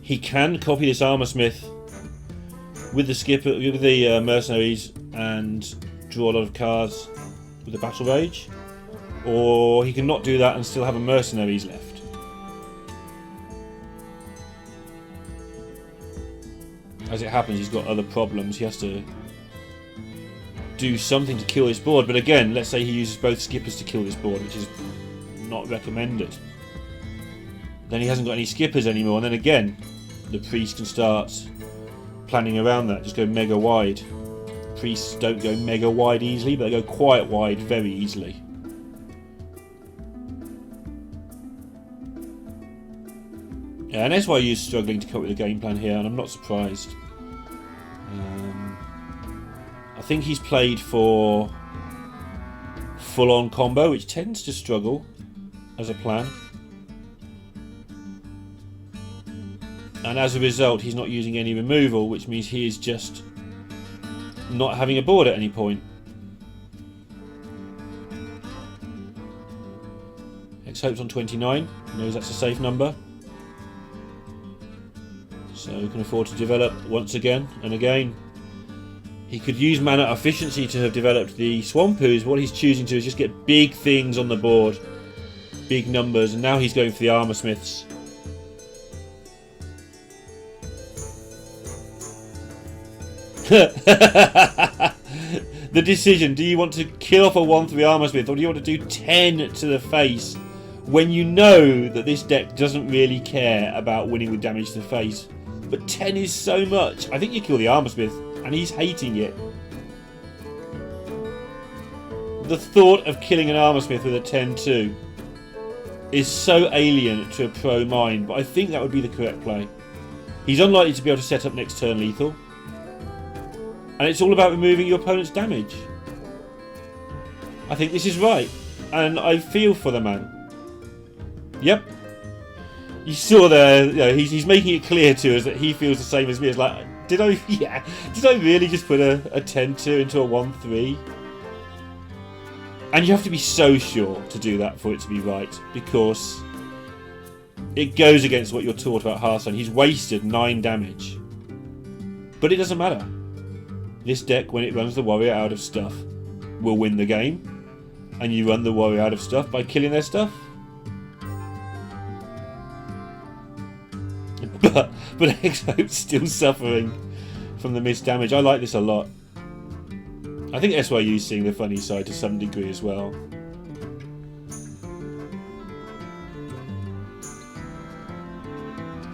He can copy this Armorsmith with the skipper, with the mercenaries, and draw a lot of cards with the Battle Rage, or he can not do that and still have a mercenaries left. As it happens, he's got other problems. He has to do something to kill this board, but again, let's say he uses both skippers to kill this board, which is not recommended. Then he hasn't got any skippers anymore, and then again the Priest can start planning around that, just go mega wide. Priests don't go mega wide easily, but they go quite wide very easily. Yeah, and SYU is struggling to come up with a game plan here, and I'm not surprised. I think he's played for full-on combo, which tends to struggle as a plan. And as a result, he's not using any removal, which means he is just not having a board at any point. Xhope's on 29, he knows that's a safe number. So he can afford to develop once again and again. He could use mana efficiency to have developed the Swampoos, but what he's choosing to is just get big things on the board. Big numbers, and now he's going for the Armorsmiths. The decision, do you want to kill off a 1-3 Armorsmith, or do you want to do 10 to the face when you know that this deck doesn't really care about winning with damage to the face? But 10 is so much. I think you kill the Armorsmith, and he's hating it. The thought of killing an Armorsmith with a 10-2 is so alien to a pro mind, but I think that would be the correct play. He's unlikely to be able to set up next turn lethal. And it's all about removing your opponent's damage. I think this is right. And I feel for the man. Yep. You saw there, you know, he's making it clear to us that he feels the same as me. It's like, did I really just put a 10-2 into a 1-3? And you have to be so sure to do that for it to be right, because it goes against what you're taught about Hearthstone. He's wasted 9 damage. But it doesn't matter. This deck, when it runs the Warrior out of stuff, will win the game. And you run the Warrior out of stuff by killing their stuff. But Xhope's still suffering from the missed damage. I like this a lot. I think SYU's seeing the funny side to some degree as well.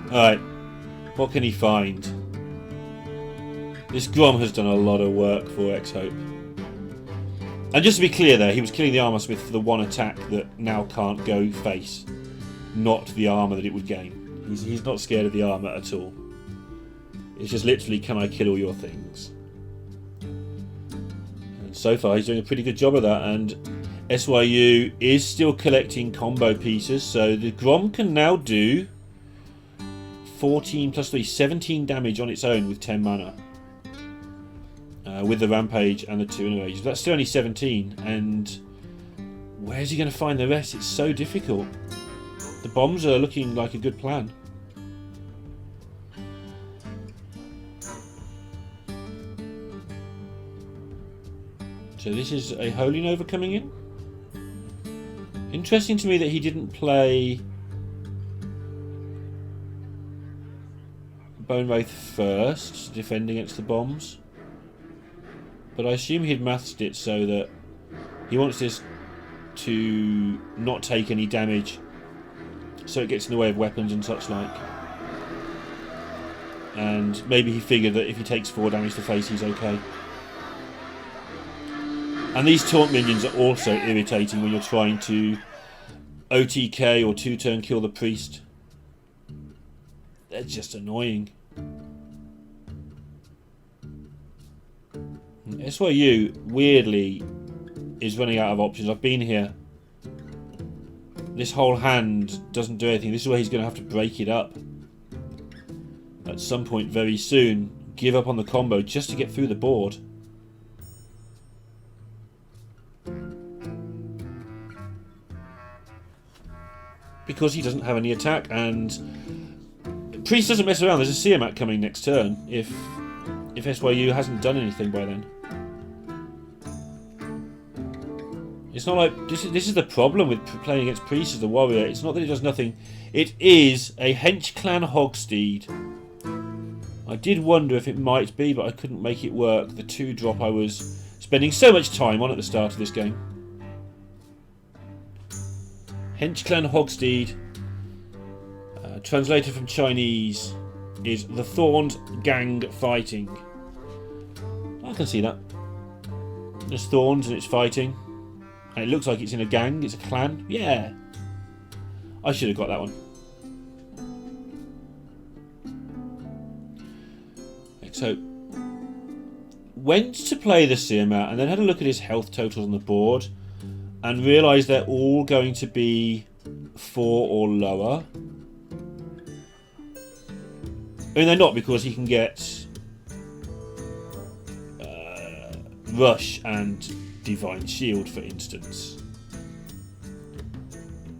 Alright, what can he find? This Grom has done a lot of work for Xhope. And just to be clear there, he was killing the Armorsmith for the one attack that now can't go face, not the armour that it would gain. He's not scared of the armour at all. It's just literally, can I kill all your things? So far, he's doing a pretty good job of that, and SYU is still collecting combo pieces, so the Grom can now do 14 plus 3, 17 damage on its own with 10 mana. With the Rampage and the 2 Enrage. That's still only 17, and where's he going to find the rest? It's so difficult. The bombs are looking like a good plan. So this is a Holy Nova coming in. Interesting to me that he didn't play Bone Wraith first to defend against the bombs. But I assume he'd mathed it so that he wants this to not take any damage, so it gets in the way of weapons and such like. And maybe he figured that if he takes 4 damage to face, he's okay. And these taunt minions are also irritating when you're trying to OTK or 2-turn kill the priest. They're just annoying. SYU, weirdly, is running out of options. I've been here. This whole hand doesn't do anything. This is where he's going to have to break it up. At some point very soon, give up on the combo just to get through the board. Because he doesn't have any attack, and Priest doesn't mess around. There's a Siamat coming next turn if SYU hasn't done anything by then. It's not like this is the problem with playing against Priest as the warrior. It's not that it does nothing. It is a Hench Clan Hogsteed. I did wonder if it might be, but I couldn't make it work. The 2-drop I was spending so much time on at the start of this game. Hench Clan Hogsteed, translated from Chinese, is the Thorned Gang Fighting. I can see that. There's thorns and it's fighting. And it looks like it's in a gang, it's a clan. Yeah. I should have got that one. So, went to play the Siamat and then had a look at his health totals on the board and realised they're all going to be 4 or lower. I mean, they're not, because he can get Rush and Divine Shield, for instance.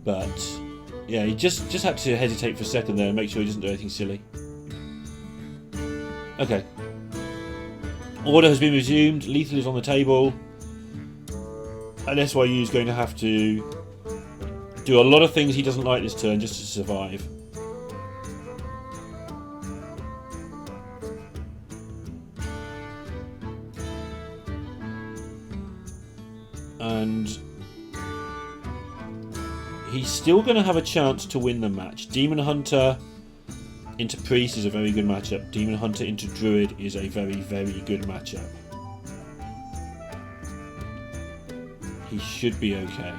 But yeah, he just had to hesitate for a second there and make sure he doesn't do anything silly. Okay. Order has been resumed. Lethal is on the table. And SYU is going to have to do a lot of things he doesn't like this turn just to survive. And he's still going to have a chance to win the match. Demon Hunter into Priest is a very good matchup. Demon Hunter into Druid is a very, very good matchup. He should be okay.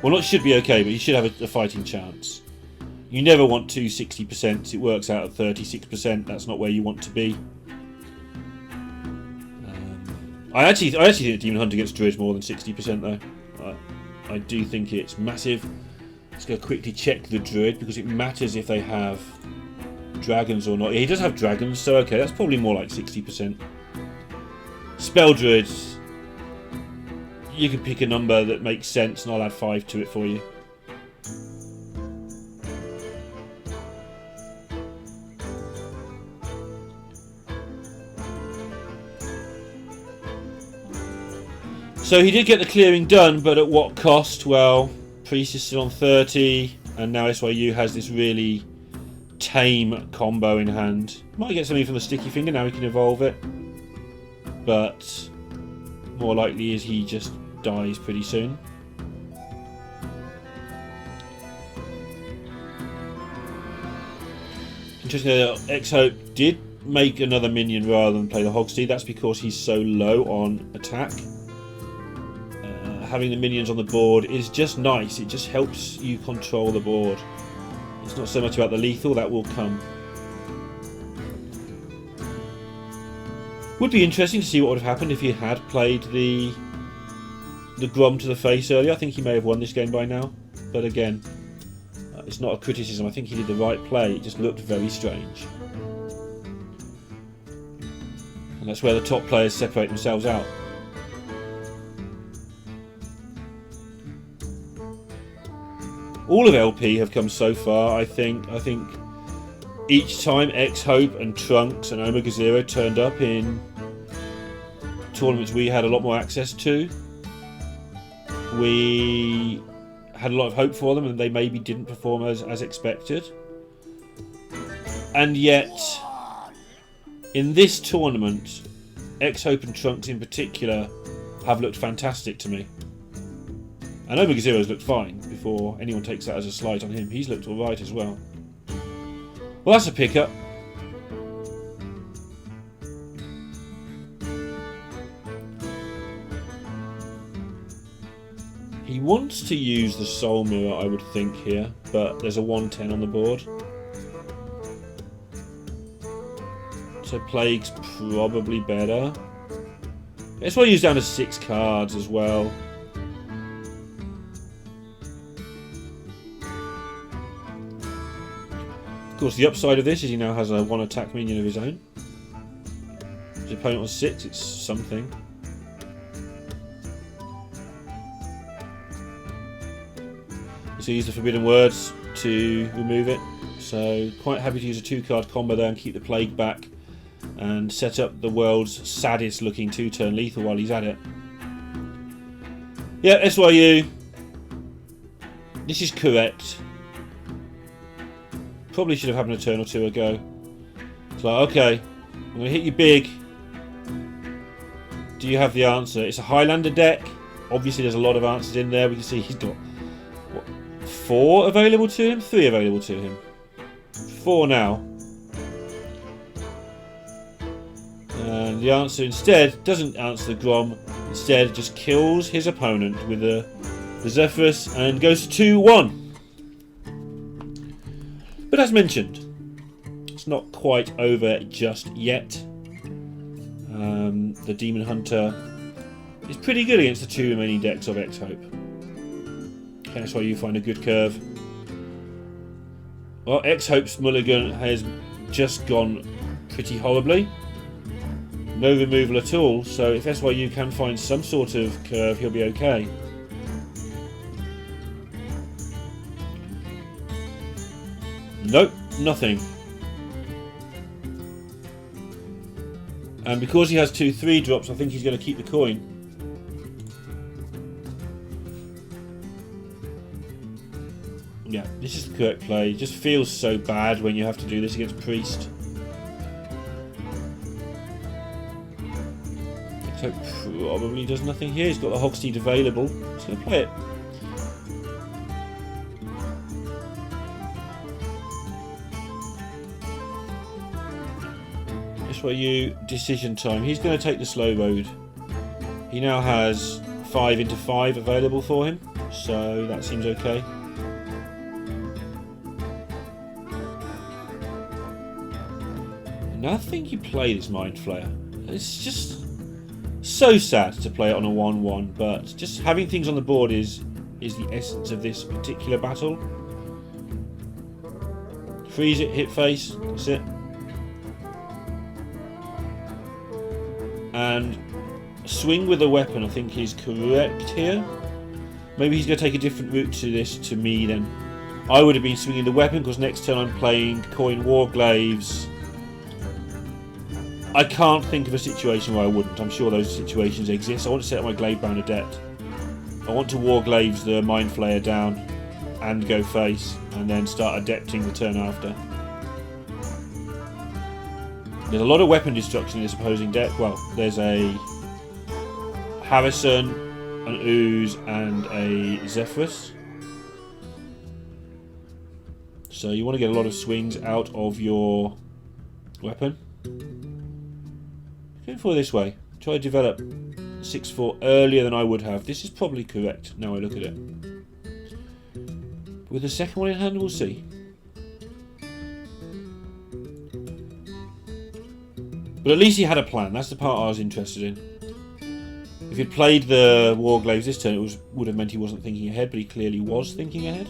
Well, not should be okay, but he should have a fighting chance. You never want 2 60%. It works out at 36%. That's not where you want to be. I actually think Demon Hunter gets Druid more than 60% though. I do think it's massive. Let's go quickly check the Druid, because it matters if they have dragons or not. He does have dragons, so okay, that's probably more like 60%. Spell Druids, you can pick a number that makes sense and I'll add 5 to it for you. So he did get the clearing done, but at what cost? Well, Priest is still on 30, and now SYU has this really tame combo in hand. Might get something from the Sticky Finger, now he can evolve it. But more likely is he just dies pretty soon. Interesting that Xhope did make another minion rather than play the Hogsteed. That's because he's so low on attack. Having the minions on the board is just nice. It just helps you control the board. It's not so much about the lethal, that will come. Would be interesting to see what would have happened if he had played the Grom to the face earlier. I think he may have won this game by now. But again, it's not a criticism. I think he did the right play. It just looked very strange. And that's where the top players separate themselves out. All of LP have come so far, I think. Each time Xhope and Trunks and Omega Zero turned up in tournaments we had a lot more access to, we had a lot of hope for them, and they maybe didn't perform as expected. And yet, in this tournament, Xhope and Trunks in particular have looked fantastic to me. And Omega Zero's looked fine, before anyone takes that as a slight on him. He's looked alright as well. Well, that's a pickup. He wants to use the Soul Mirror, I would think, here, but there's a 110 on the board. So Plague's probably better. That's why he's down to 6 cards as well. Of course, the upside of this is he now has a 1 attack minion of his own. His opponent on 6, it's something. So use the Forbidden Words to remove it. So quite happy to use a 2-card combo there and keep the Plague back and set up the world's saddest looking 2-turn lethal while he's at it. Yeah, SYU. This is correct. Probably should have happened a turn or two ago. It's like, okay, I'm going to hit you big. Do you have the answer? It's a Highlander deck. Obviously there's a lot of answers in there. We can see he's got, what, 4 available to him? 3 available to him. 4 now. And the answer instead doesn't answer the Grom. Instead just kills his opponent with the Zephyrus and goes to 2-1. But as mentioned, it's not quite over just yet. The Demon Hunter is pretty good against the 2 remaining decks of Xhope. That's why you find a good curve. Well, Xhope's mulligan has just gone pretty horribly. No removal at all, so if SYU can find some sort of curve, he'll be okay. Nope, nothing. And because he has 2 3-drops, I think he's going to keep the coin. Yeah, this is the correct play. It just feels so bad when you have to do this against Priest. So probably does nothing here. He's got the Hogsteed available. He's going to play it. SYU decision time. He's going to take the slow road. He now has 5 into 5 available for him, so that seems okay. And I think you play this Mind Flayer. It's just so sad to play it on a 1-1, but just having things on the board is the essence of this particular battle. Freeze it, hit face, that's it. And swing with a weapon, I think, is correct here. Maybe he's going to take a different route to this to me then. I would have been swinging the weapon because next turn I'm playing Coin Warglaves. I can't think of a situation where I wouldn't. I'm sure those situations exist. I want to set up my Gladebound Adept. I want to Warglaves the Mind Flayer down and go face and then start adepting the turn after. There's a lot of weapon destruction in this opposing deck. Well, there's a Harrison, an Ooze, and a Zephyrus. So you want to get a lot of swings out of your weapon. Going for this way. Try to develop 6-4 earlier than I would have. This is probably correct now I look at it. With the second one in hand, we'll see. But at least he had a plan. That's the part I was interested in. If he'd played the Warglaves this turn, it would have meant he wasn't thinking ahead, but he clearly was thinking ahead.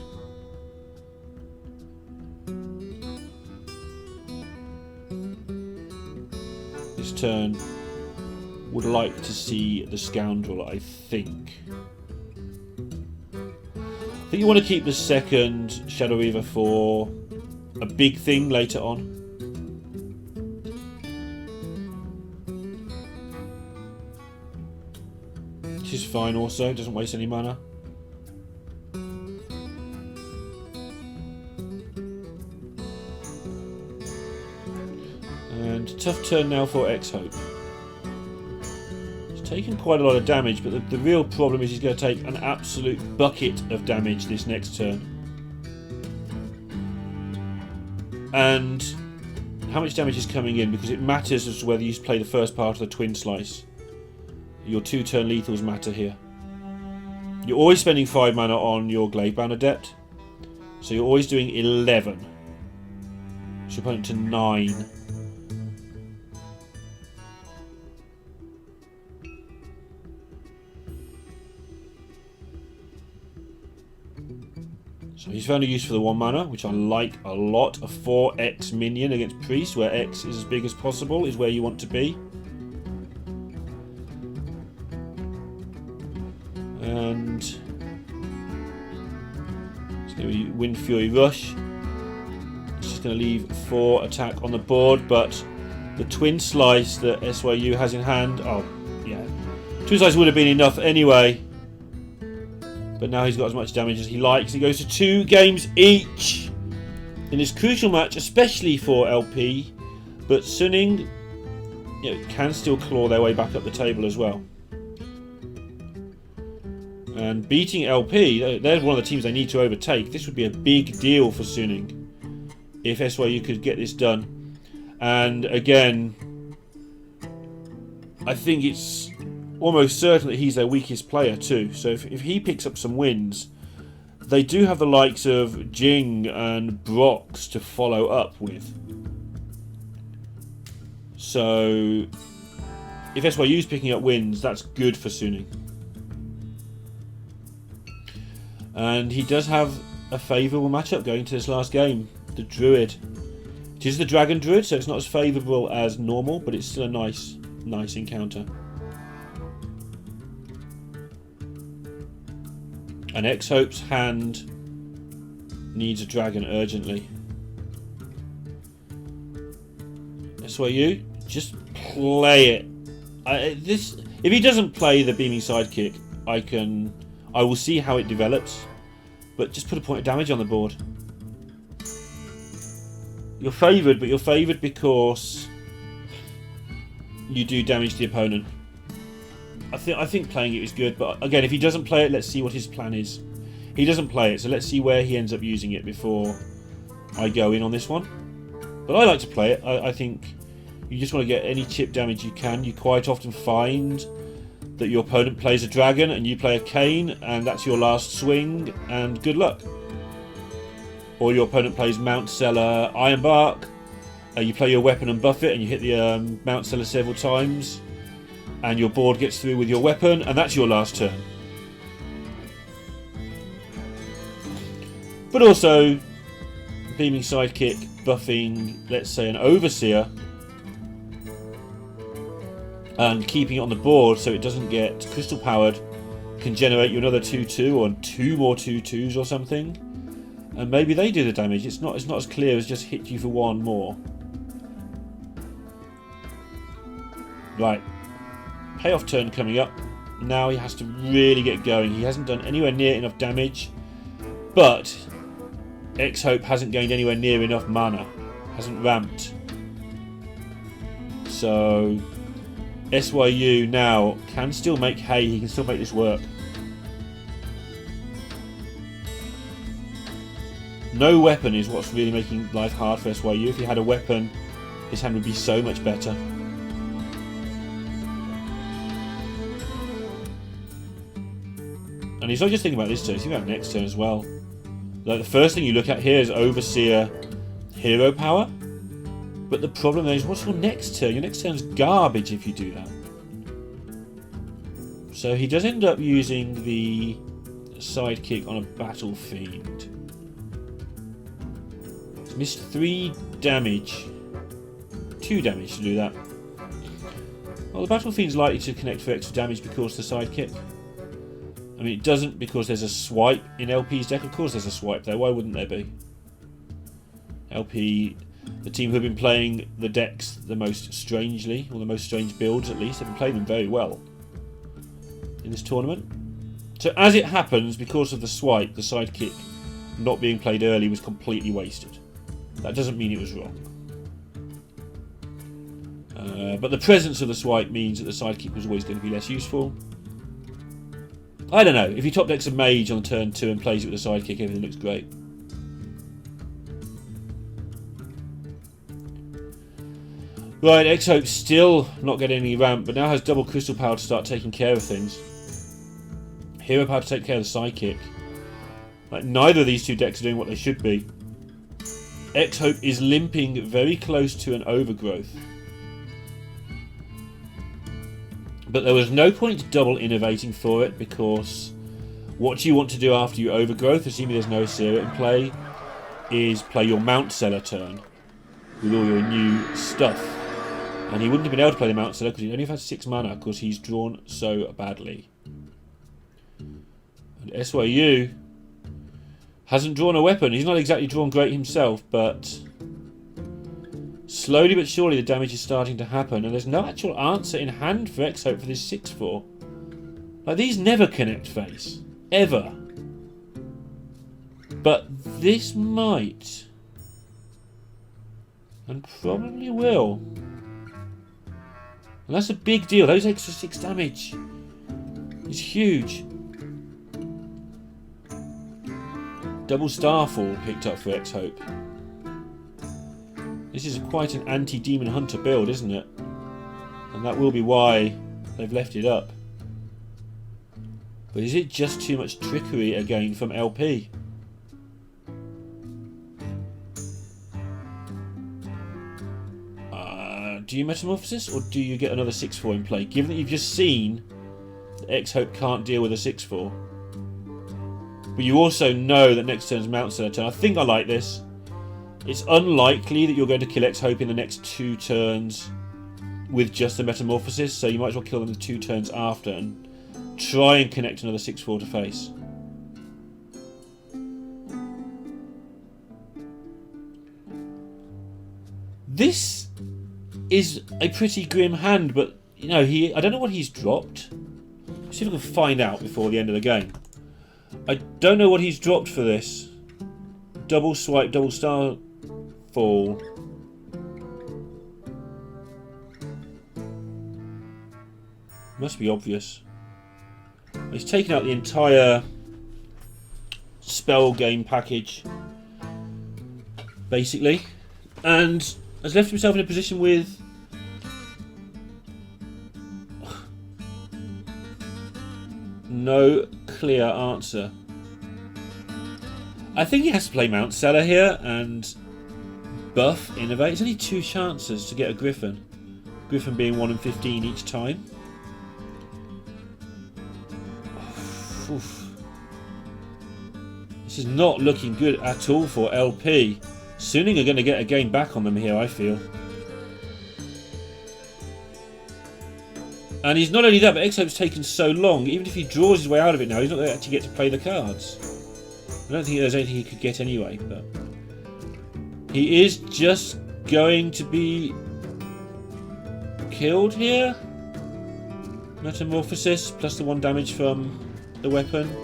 This turn would like to see the Scoundrel, I think. I think you want to keep the second Shadow Reaver for a big thing later on. Which is fine also, doesn't waste any mana. And tough turn now for Xhope. He's taken quite a lot of damage, but the real problem is he's going to take an absolute bucket of damage this next turn. And how much damage is coming in, because it matters as to whether you play the first part of the Twin Slice. Your 2-turn lethals matter here. You're always spending 5 mana on your Glavebound Adept, so you're always doing 11. So you're putting it to 9. So he's found a use for the 1 mana, which I like a lot. A 4x minion against Priest, where X is as big as possible, is where you want to be. And it's going to be Wind Fury Rush. It's just going to leave 4 attack on the board, but the Twin Slice that SYU has in hand, oh yeah, Twin Slice would have been enough anyway. But now he's got as much damage as he likes. He goes to 2 games each in this crucial match, especially for LP. But Suning, you know, can still claw their way back up the table as well. And beating LP, they're one of the teams they need to overtake. This would be a big deal for Suning if SYU could get this done. And again, I think it's almost certain that he's their weakest player too. So if he picks up some wins, they do have the likes of Jing and Brox to follow up with. So if SYU's picking up wins, that's good for Suning. And he does have a favourable matchup going to this last game. The Druid. It is the Dragon Druid, so it's not as favourable as normal, but it's still a nice encounter. And Xhope's hand needs a dragon urgently. SYU, just play it. If he doesn't play the Beaming Sidekick, I will see how it develops. But just put a point of damage on the board. You're favoured, but you're favoured because you do damage to the opponent. I think playing it is good, but again, if he doesn't play it, let's see what his plan is. He doesn't play it, so let's see where he ends up using it before I go in on this one. But I like to play it. I think you just want to get any chip damage you can. You quite often find that your opponent plays a dragon and you play a cane, and that's your last swing, and good luck. Or your opponent plays Mount Seller Ironbark, you play your weapon and buff it, and you hit the Mount Seller several times, and your board gets through with your weapon, and that's your last turn. But also, Beaming Sidekick buffing, let's say, an Overseer, and keeping it on the board so it doesn't get crystal powered, can generate you another 2/2 or 2 more 2/2s or something, and maybe they do the damage. It's not as clear as just hit you for 1 more. Right, payoff turn coming up. Now he has to really get going. He hasn't done anywhere near enough damage, but Xhope hasn't gained anywhere near enough mana, hasn't ramped. So SYU now can still make hay, he can still make this work. No weapon is what's really making life hard for SYU. If he had a weapon, his hand would be so much better. And he's not just thinking about this turn, he's thinking about next turn as well. Like, the first thing you look at here is Overseer hero power. But the problem is, what's your next turn? Your next turn's garbage if you do that. So he does end up using the sidekick on a Battle Fiend. He's missed 3 damage. 2 damage to do that. Well, the Battle Fiend's likely to connect for extra damage because of the sidekick. I mean, it doesn't because there's a swipe in LP's deck. Of course there's a swipe there. Why wouldn't there be? LP, the team who have been playing the decks the most strangely, or the most strange builds at least, have been playing them very well in this tournament. So as it happens, because of the swipe, the sidekick not being played early was completely wasted. That doesn't mean it was wrong. But the presence of the swipe means that the sidekick was always going to be less useful. I don't know. If he top decks a mage on turn 2 and plays it with a sidekick, everything looks great. Right, Xhope still not getting any ramp, but now has double crystal power to start taking care of things. Hero power to take care of the sidekick. Like, neither of these two decks are doing what they should be. Xhope is limping very close to an overgrowth. But there was no point double innovating for it, because what do you want to do after you overgrowth, assuming there's no Asera in play, is play your Mount Seller turn with all your new stuff. And he wouldn't have been able to play the Mount Seller because he only had 6 mana because he's drawn so badly. And SYU hasn't drawn a weapon. He's not exactly drawn great himself, but slowly but surely the damage is starting to happen, and there's no actual answer in hand for Xhope for this 6-4. Like, these never connect face. Ever. But this might. And probably will. And that's a big deal. Those extra 6 damage is huge. Double Starfall picked up for Xhope. This is quite an anti-Demon Hunter build, isn't it? And that will be why they've left it up. But is it just too much trickery again from LP? Do you Metamorphosis, or do you get another 6-4 in play? Given that you've just seen that Xhope can't deal with a 6-4. But you also know that next turn's Mount Seller turn. I think I like this. It's unlikely that you're going to kill Xhope in the next 2 turns with just the Metamorphosis, so you might as well kill them the 2 turns after and try and connect another 6-4 to face. This is a pretty grim hand, but you know, I don't know what he's dropped. Let's see if I can find out before the end of the game. I don't know what he's dropped for this. Double swipe, double star fall. Must be obvious. He's taken out the entire spell game package, basically, and has left himself in a position with no clear answer. I think he has to play Mount Seller here and buff Innovate. It's only 2 chances to get a Griffin. Griffin being 1 in 15 each time. Oof. This is not looking good at all for LP. Suning are going to get a game back on them here, I feel. And he's not only that, but Xhope's taken so long. Even if he draws his way out of it now, he's not going to actually get to play the cards. I don't think there's anything he could get anyway, but he is just going to be killed here. Metamorphosis plus the 1 damage from the weapon.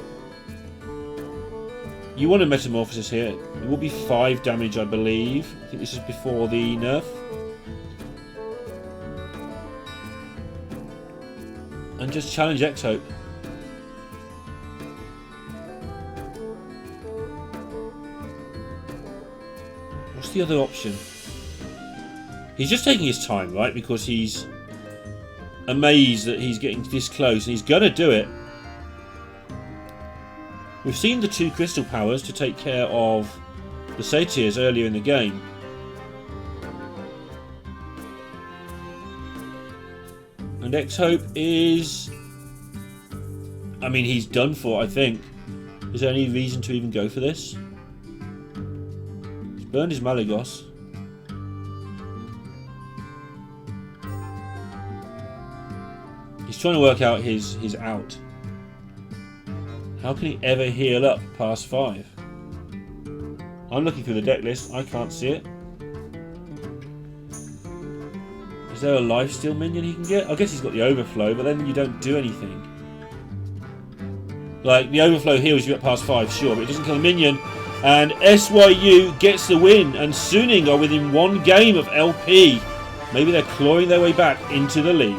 You want a Metamorphosis here. It will be 5 damage, I believe. I think this is before the nerf. And just challenge Xhope. What's the other option? He's just taking his time, right? Because he's amazed that he's getting this close, and he's going to do it. We've seen the 2 crystal powers to take care of the satyrs earlier in the game. Xhope is... I mean, he's done for, I think. Is there any reason to even go for this? He's burned his Malagos. He's trying to work out his out. How can he ever heal up past 5? I'm looking through the deck list. I can't see it. Is there a lifesteal minion he can get? I guess he's got the overflow, but then you don't do anything. Like, the overflow heals you at past 5, sure, but it doesn't kill a minion. And SYU gets the win, and Suning are within 1 game of LP. Maybe they're clawing their way back into the league.